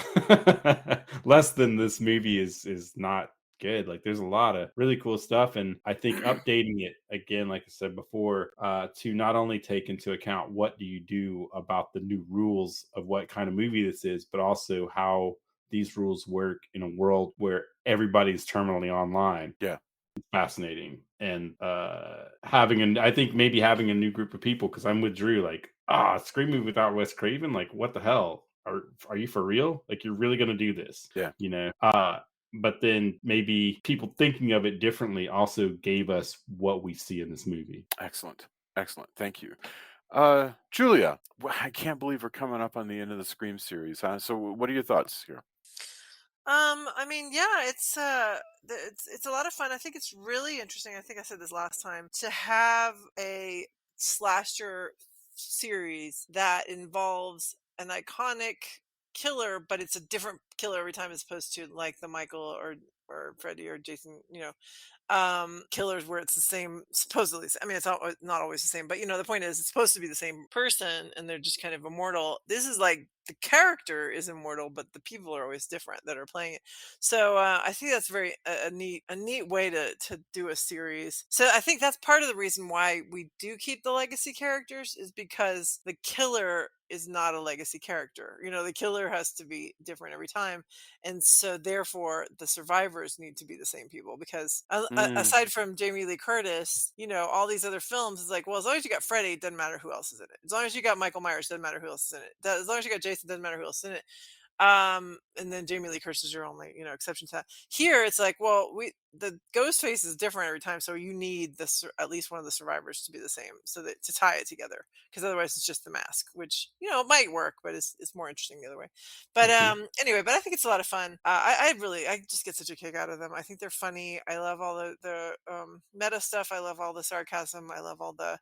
Less than this movie is not good. Like, there's a lot of really cool stuff, and I think updating it again, like I said before, to not only take into account what do you do about the new rules of what kind of movie this is, but also how these rules work in a world where everybody's terminally online. Yeah. It's fascinating. And I think maybe having a new group of people, because I'm with Drew, like, Scream movie without Wes Craven, like, what the hell? Are you for real? Like, you're really gonna do this? Yeah. You know? But then maybe people thinking of it differently also gave us what we see in this movie. Excellent. Thank you. Julia, I can't believe we're coming up on the end of the Scream series, huh? So what are your thoughts here? I mean, yeah, it's a lot of fun. I think it's really interesting. I think I said this last time, to have a slasher series that involves an iconic killer, but it's a different killer every time, as opposed to like the Michael or Freddy or Jason, killers where it's the same, supposedly. I mean, it's not always the same, but the point is, it's supposed to be the same person and they're just kind of immortal. This is like, the character is immortal, but the people are always different that are playing it. So I think that's very a neat way to do a series. So I think that's part of the reason why we do keep the legacy characters, is because the killer is not a legacy character. The killer has to be different every time, and so therefore the survivors need to be the same people, because aside from Jamie Lee Curtis, all these other films is like, well, as long as you got Freddy, it doesn't matter who else is in it. As long as you got Michael Myers, it doesn't matter who else is in it. As long as you got Jason, it doesn't matter who else is in it. And then Jamie Lee Curtis is your only, exception to that. Here, it's like, well, the ghost face is different every time, so you need at least one of the survivors to be the same, so that to tie it together, because otherwise it's just the mask, which might work, but it's more interesting the other way. But anyway, but I think it's a lot of fun. I just get such a kick out of them. I think they're funny. I love all the meta stuff. I love all the sarcasm. I love all the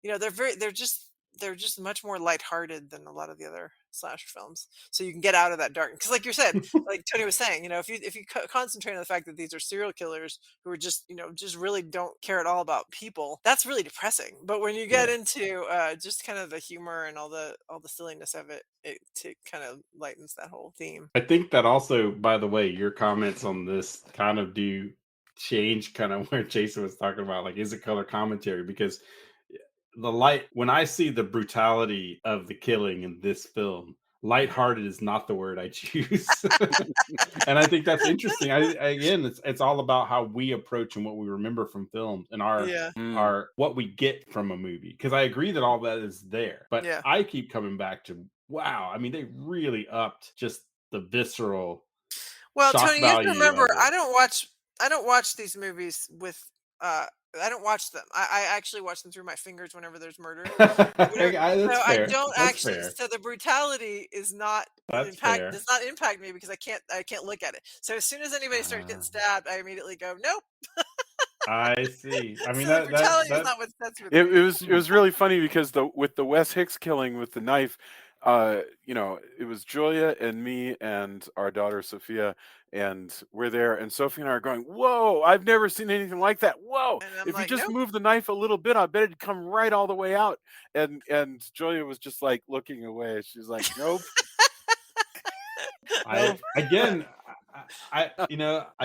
they're just much more lighthearted than a lot of the other slasher films. So you can get out of that dark. Because, like you said, like Tony was saying, if you concentrate on the fact that these are serial killers who are just just really don't care at all about people, that's really depressing. But when you get into just kind of the humor and all the silliness of it, it kind of lightens that whole theme. I think that also, by the way, your comments on this kind of do change kind of where Jason was talking about, like, is it color commentary? Because when I see the brutality of the killing in this film, lighthearted is not the word I choose. And I think that's interesting. Again, it's all about how we approach and what we remember from films and our what we get from a movie. Because I agree that all that is there, but I keep coming back to, wow, I mean, they really upped just the visceral. Well, Tony, you have to remember, I don't watch these movies with I don't watch them. I actually watch them through my fingers whenever there's murder. I don't actually. Fair. So the brutality is not does not impact me because I can't look at it. So as soon as anybody starts getting stabbed, I immediately go, nope. I see. I mean, so the brutality is not what's with me. It was really funny because with the Wes Hicks killing with the knife, it was Julia and me and our daughter Sophia, and we're there, and Sophie and I are going, whoa, I've never seen anything like that. Whoa, if you just move the knife a little bit, I bet it'd come right all the way out. And Julia was just like looking away. She's like, nope. I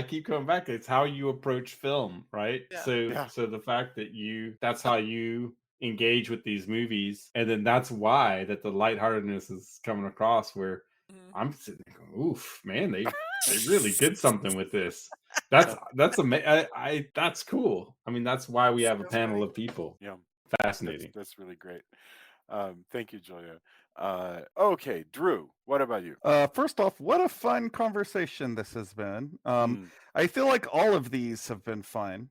keep coming back. It's how you approach film, right? Yeah. So the fact that that's how you engage with these movies, and then that's why that the lightheartedness is coming across, where I'm sitting there going, oof, man, they really did something with this. That's amazing. That's cool. I mean, that's why we have a panel of people. Yeah, fascinating. That's really great. Thank you, Julia. Okay, Drew, what about you? First off, what a fun conversation this has been. I feel like all of these have been fun.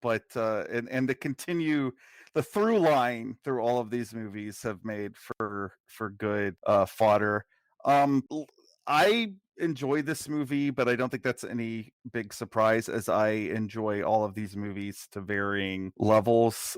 But and to continue the through line through all of these movies have made for good fodder. I enjoy this movie, but I don't think that's any big surprise, as I enjoy all of these movies to varying levels.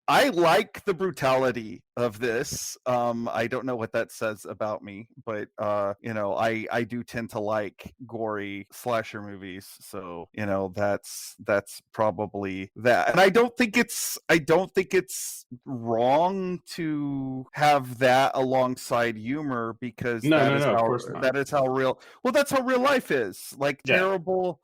I like the brutality of this. I don't know what that says about me, but I do tend to like gory slasher movies, so that's probably that. And I don't think it's wrong to have that alongside humor, because that is how real. Well, that's how real life is. Like, terrible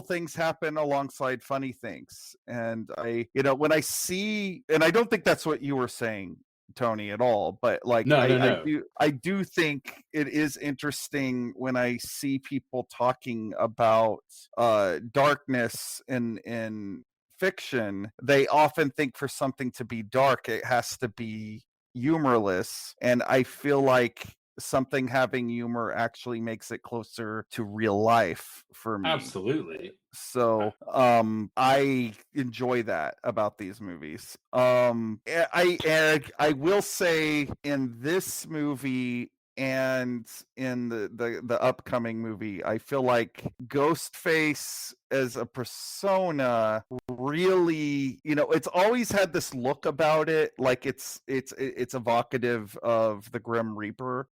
things happen alongside funny things. And when I see, and I don't think that's what you were saying, Tony, at all, but like, I do think it is interesting when I see people talking about darkness in fiction. They often think for something to be dark, it has to be humorless. And I feel like something having humor actually makes it closer to real life for me. Absolutely. So I enjoy that about these movies. I will say, in this movie and in the upcoming movie, I feel like Ghostface as a persona really, it's always had this look about it, like it's evocative of the Grim Reaper.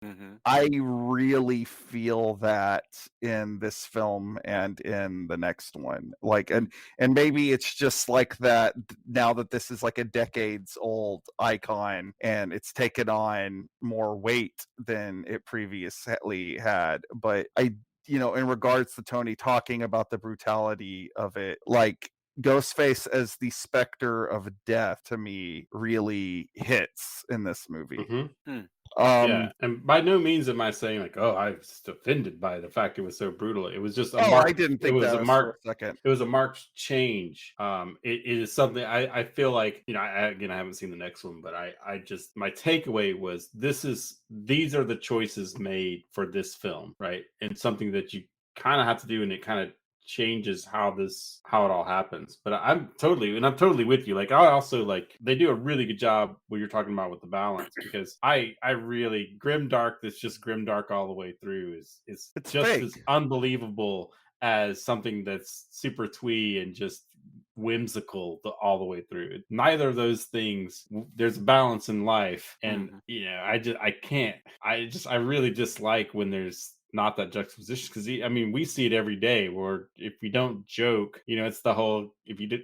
I really feel that in this film and in the next one, like, and maybe it's just like that now that this is like a decades old icon and it's taken on more weight than it previously had. But in regards to Tony talking about the brutality of it, like, Ghostface as the specter of death to me really hits in this movie. Yeah, and by no means am I saying like, oh, I was offended by the fact it was so brutal. It was just a I didn't think that was for a second. It was a marked change. It is something I feel like, you know, I haven't seen the next one, but I just, my takeaway was these are the choices made for this film, right? And something that you kind of have to do, and it kind of changes how it all happens. But I'm totally with you. Like, I also, like, they do a really good job what you're talking about with the balance, because I really, grimdark that's just grimdark all the way through is It's just fake. as unbelievable as something that's super twee and just whimsical all the way through. Neither of those things, there's a balance in life, and you know, I really dislike when there's not that juxtaposition, because I mean, we see it every day where if we don't joke, you know, it's the whole,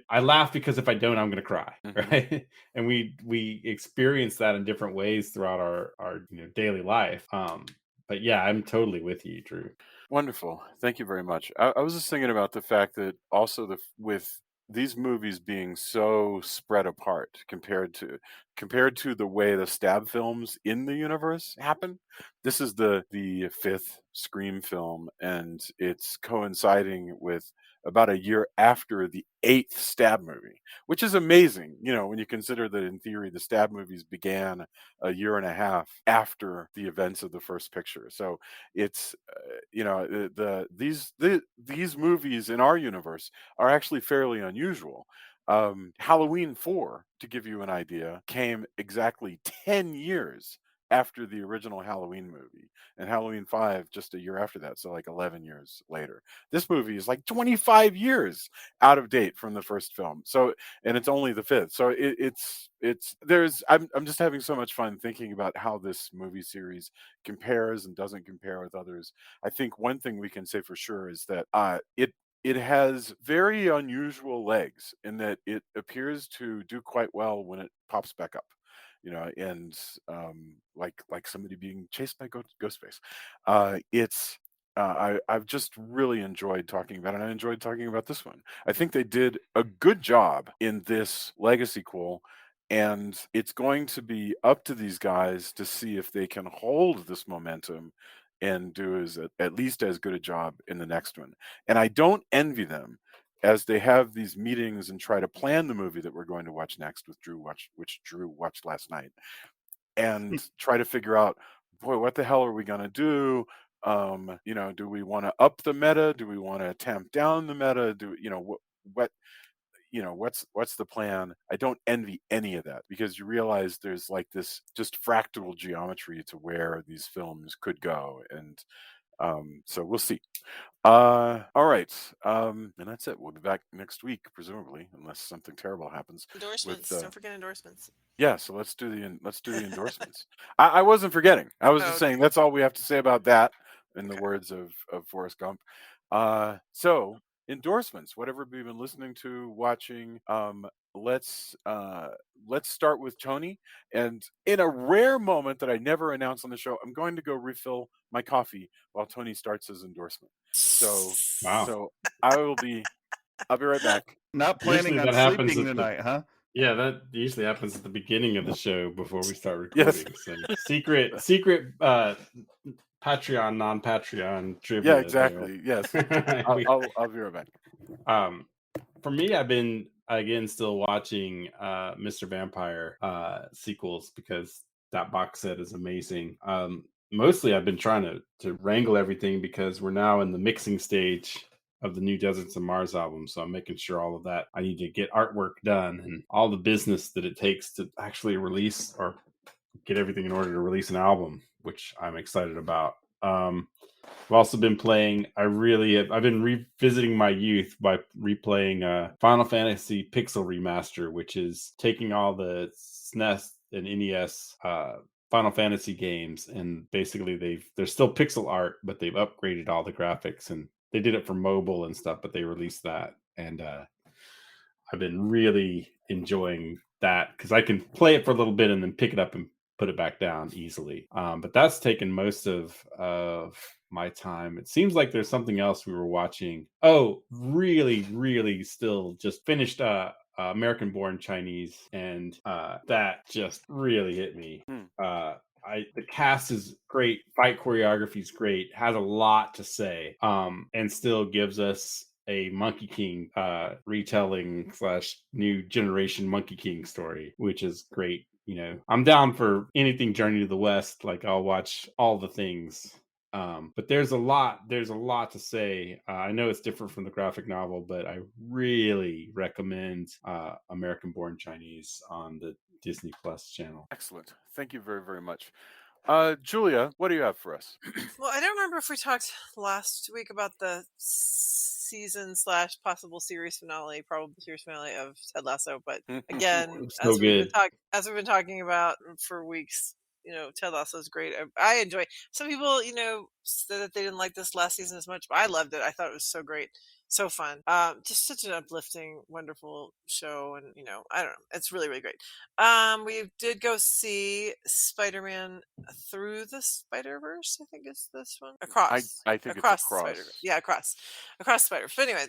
I laugh because if I don't, I'm gonna cry, right? And we experience that in different ways throughout our you know, daily life. But yeah, I'm totally with you, Drew. Wonderful. Thank you very much. I was just thinking about the fact that also with these movies being so spread apart compared to the way the Stab films in the universe happen. This is the fifth Scream film, and it's coinciding with about a year after the eighth Stab movie, which is amazing, you know, when you consider that in theory the Stab movies began a year and a half after the events of the first picture. So it's you know, these movies in our universe are actually fairly unusual. Halloween 4, to give you an idea, came exactly 10 years after the original Halloween movie, and Halloween 5 just a year after that, so like 11 years later. This movie is like 25 years out of date from the first film. So, and it's only the fifth. So I'm just having so much fun thinking about how this movie series compares and doesn't compare with others. I think one thing we can say for sure is that it has very unusual legs in that it appears to do quite well when it pops back up, you know, and like somebody being chased by Ghostface. I've just really enjoyed talking about it, and I enjoyed talking about this one. I think they did a good job in this legacy sequel, and it's going to be up to these guys to see if they can hold this momentum and do at least as good a job in the next one. And I don't envy them as they have these meetings and try to plan the movie that we're going to watch next which Drew watched last night, and try to figure out, boy, what the hell are we going to do? You know, do we want to up the meta? Do we want to tamp down the meta? What you know, what's the plan? I don't envy any of that, because you realize there's like this just fractal geometry to where these films could go, and so we'll see. All right, and that's it. We'll be back next week, presumably, unless something terrible happens. Endorsements. Don't forget endorsements. Yeah, so let's do the endorsements. I wasn't forgetting. I was just saying that's all we have to say about that, in the words of Forrest Gump. So endorsements. Whatever we've been listening to, watching. Let's start with Tony. And in a rare moment that I never announce on the show, I'm going to go refill my coffee while Tony starts his endorsement. So Wow. So I'll be right back. Not planning on sleeping tonight, huh? Yeah, that usually happens at the beginning of the show before we start Yes. recording. So secret Patreon, non-Patreon trivia. Yeah, exactly. Yes. I'll be right back. For me, I've been again still watching Mr. Vampire sequels, because that box set is amazing. Mostly I've been trying to wrangle everything, because we're now in the mixing stage of the new Deserts of Mars album. So I'm making sure all of that, I need to get artwork done and all the business that it takes to actually release or get everything in order to release an album, which I'm excited about. I've also been playing, I've been revisiting my youth by replaying Final Fantasy Pixel Remaster, which is taking all the SNES and NES Final Fantasy games, and basically they're still pixel art, but they've upgraded all the graphics, and they did it for mobile and stuff, but they released that. And I've been really enjoying that, because I can play it for a little bit and then pick it up and put it back down easily. But that's taken most of my time. It seems like there's something else we were watching. Oh, really still just finished American Born Chinese, and that just really hit me. The cast is great, fight choreography is great, has a lot to say, and still gives us a Monkey King retelling / new generation Monkey King story, which is great. I'm down for anything Journey to the West. Like, I'll watch all the things. But there's a lot to say. I know it's different from the graphic novel, but I really recommend American Born Chinese on the Disney Plus channel. Excellent. Thank you very, very much. Julia, what do you have for us? Well, I don't remember if we talked last week about the season / possible series finale, probable series finale of Ted Lasso. But again, So good. as we've been talking about for weeks, Ted Lasso is great. I enjoy. Some people, said that they didn't like this last season as much, but I loved it. I thought it was so great, so fun. Just such an uplifting, wonderful show, and I don't know, it's really, really great. We did go see Spider-Man Through the Spider-Verse. I think it's this one. Across. I think Across it's the Across. Spider-Verse. Yeah, across the Spider-Verse. But anyway,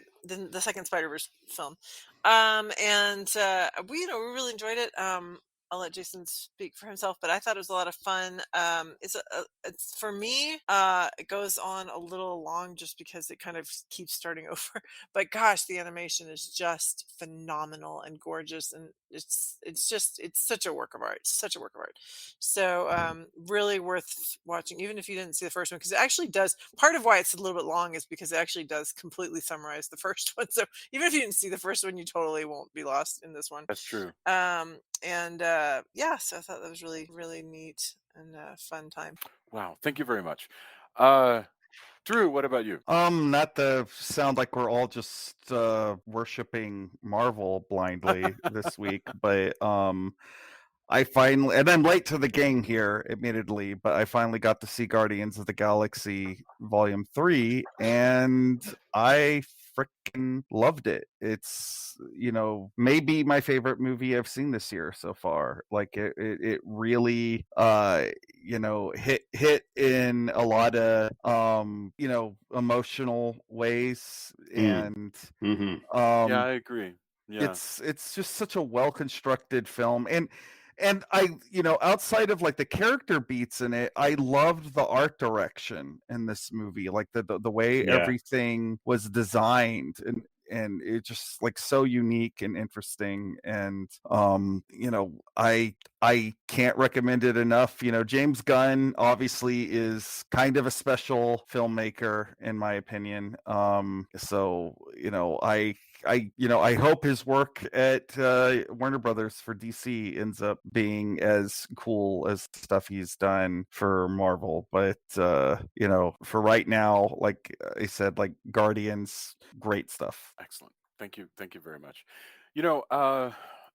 the second Spider-Verse film. And we really enjoyed it. I'll let Jason speak for himself, but I thought it was a lot of fun. It's for me, it goes on a little long just because it kind of keeps starting over. But gosh, the animation is just phenomenal and gorgeous, and it's such a work of art. Such a work of art. So really worth watching, even if you didn't see the first one, because it actually does. Part of why it's a little bit long is because it actually does completely summarize the first one. So even if you didn't see the first one, you totally won't be lost in this one. That's true. So I thought that was really, really neat and fun time. Wow, thank you very much. Drew, what about you? Not to sound like we're all just worshiping Marvel blindly this week, but I finally, and I'm late to the game here, admittedly, but I finally got to see Guardians of the Galaxy Volume 3, and I freaking loved it. It's, maybe my favorite movie I've seen this year so far. Like, it really, hit in a lot of, emotional ways. And, Mm-hmm. Yeah, I agree. Yeah. it's just such a well-constructed film. And I, outside of like the character beats in it, I loved the art direction in this movie, like the way Yeah. everything was designed, and it just like so unique and interesting. And I can't recommend it enough. James Gunn obviously is kind of a special filmmaker in my opinion. So I hope his work at Warner Brothers for DC ends up being as cool as stuff he's done for Marvel. But for right now, like I said, like Guardians, great stuff. Excellent. Thank you very much.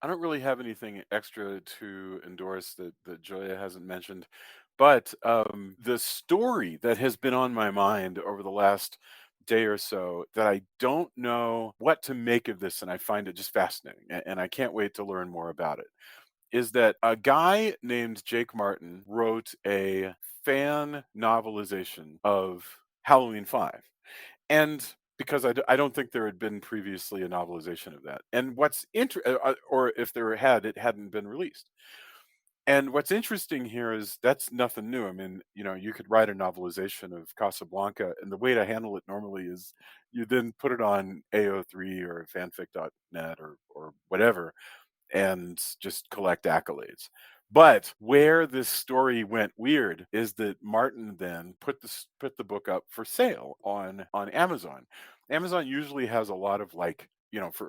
I don't really have anything extra to endorse that Julia hasn't mentioned, but the story that has been on my mind over the last day or so that I don't know what to make of this, and I find it just fascinating, and I can't wait to learn more about it, is that a guy named Jake Martin wrote a fan novelization of Halloween 5. And because I don't think there had been previously a novelization of that. And or if there had, it hadn't been released. And what's interesting here is that's nothing new. I mean, you could write a novelization of Casablanca, and the way to handle it normally is you then put it on AO3 or fanfic.net or whatever, and just collect accolades. But where this story went weird is that Martin then put the book up for sale on Amazon. Amazon usually has a lot of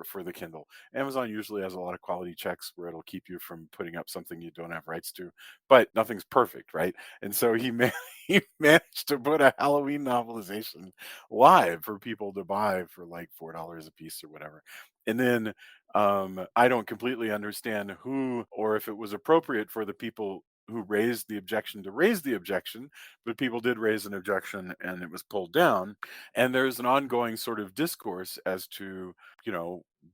for the Kindle. Amazon usually has a lot of quality checks where it'll keep you from putting up something you don't have rights to, but nothing's perfect, right? And so he managed to put a Halloween novelization live for people to buy for like $4 a piece or whatever. And then I don't completely understand who or if it was appropriate for the people who raised the objection to raise the objection, but people did raise an objection and it was pulled down. And there's an ongoing sort of discourse as to,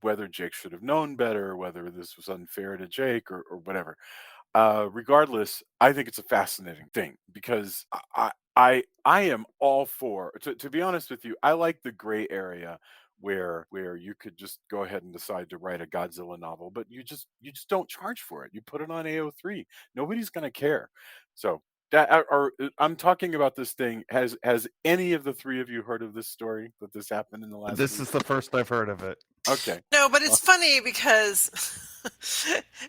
whether Jake should have known better, whether this was unfair to Jake or whatever. Regardless, I think it's a fascinating thing because I am all for, to be honest with you, I like the gray area where you could just go ahead and decide to write a Godzilla novel, but you just don't charge for it. You put it on AO3. Nobody's going to care. So that I'm talking about this thing. Has any of the three of you heard of this story, that this happened in the last This week? is the first I've heard of it. Okay. No, but it's funny because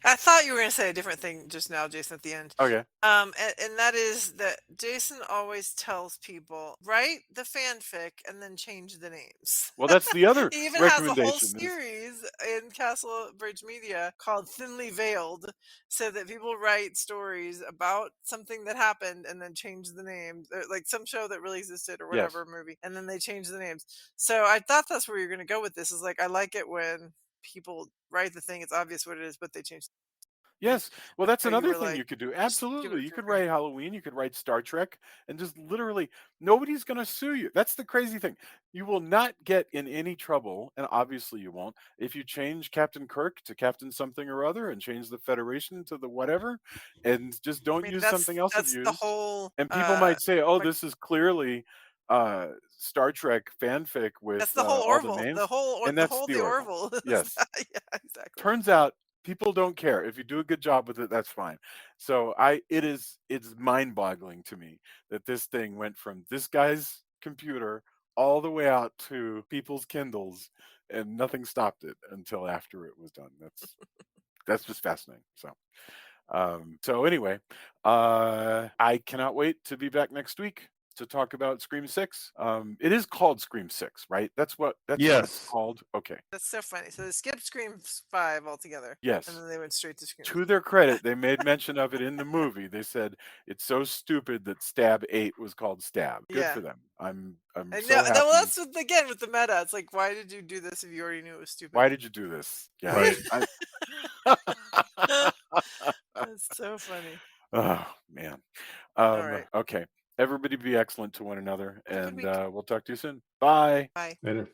I thought you were going to say a different thing just now, Jason, at the end. Okay. And that is that Jason always tells people, write the fanfic and then change the names. Well, that's the other He even has a whole recommendation. series in Castle Bridge Media called Thinly Veiled, so that people write stories about something that happened and then change the names, like some show that really existed or Yes. whatever movie, and then they change the names. So I thought that's where you're going to go with this. Is like, I like it when people write the thing, it's obvious what it is, but they change. Yes. Well, that's So you another were thing like, you could do. just give Absolutely. it You to could her. write Halloween, you could write Star Trek, and just literally nobody's going to sue you. That's the crazy thing. You will not get in any trouble, and obviously you won't, if you change Captain Kirk to Captain something or other and change the Federation to the whatever, and just I don't mean, use something else you've that's the used. whole. And people might say, "Oh, like, this is clearly Star Trek fanfic with that's the whole all the Orville. names." The whole And the that's whole the the Orville. Orville. Yes. Yeah, exactly. Turns out people don't care. If you do a good job with it, that's fine. So it's mind-boggling to me that this thing went from this guy's computer all the way out to people's Kindles, and nothing stopped it until after it was done. That's just fascinating. So anyway, I cannot wait to be back next week to talk about Scream 6. It is called Scream 6, right? That's what it's Yes. called. Okay. That's so funny. So they skipped Scream 5 altogether, and Yes. then they went straight to Scream. To their credit, they made mention of it in the movie. They said it's so stupid that Stab 8 was called Stab. Good Yeah. for them. I'm And so happy. well, that's again with the meta. It's like, why did you do this if you already knew it was stupid? Why did you do this? Yeah. Right. That's so funny. Oh man. All right. Okay. Everybody be excellent to one another, Have a good and week. we'll talk to you soon. Bye. Bye. Later.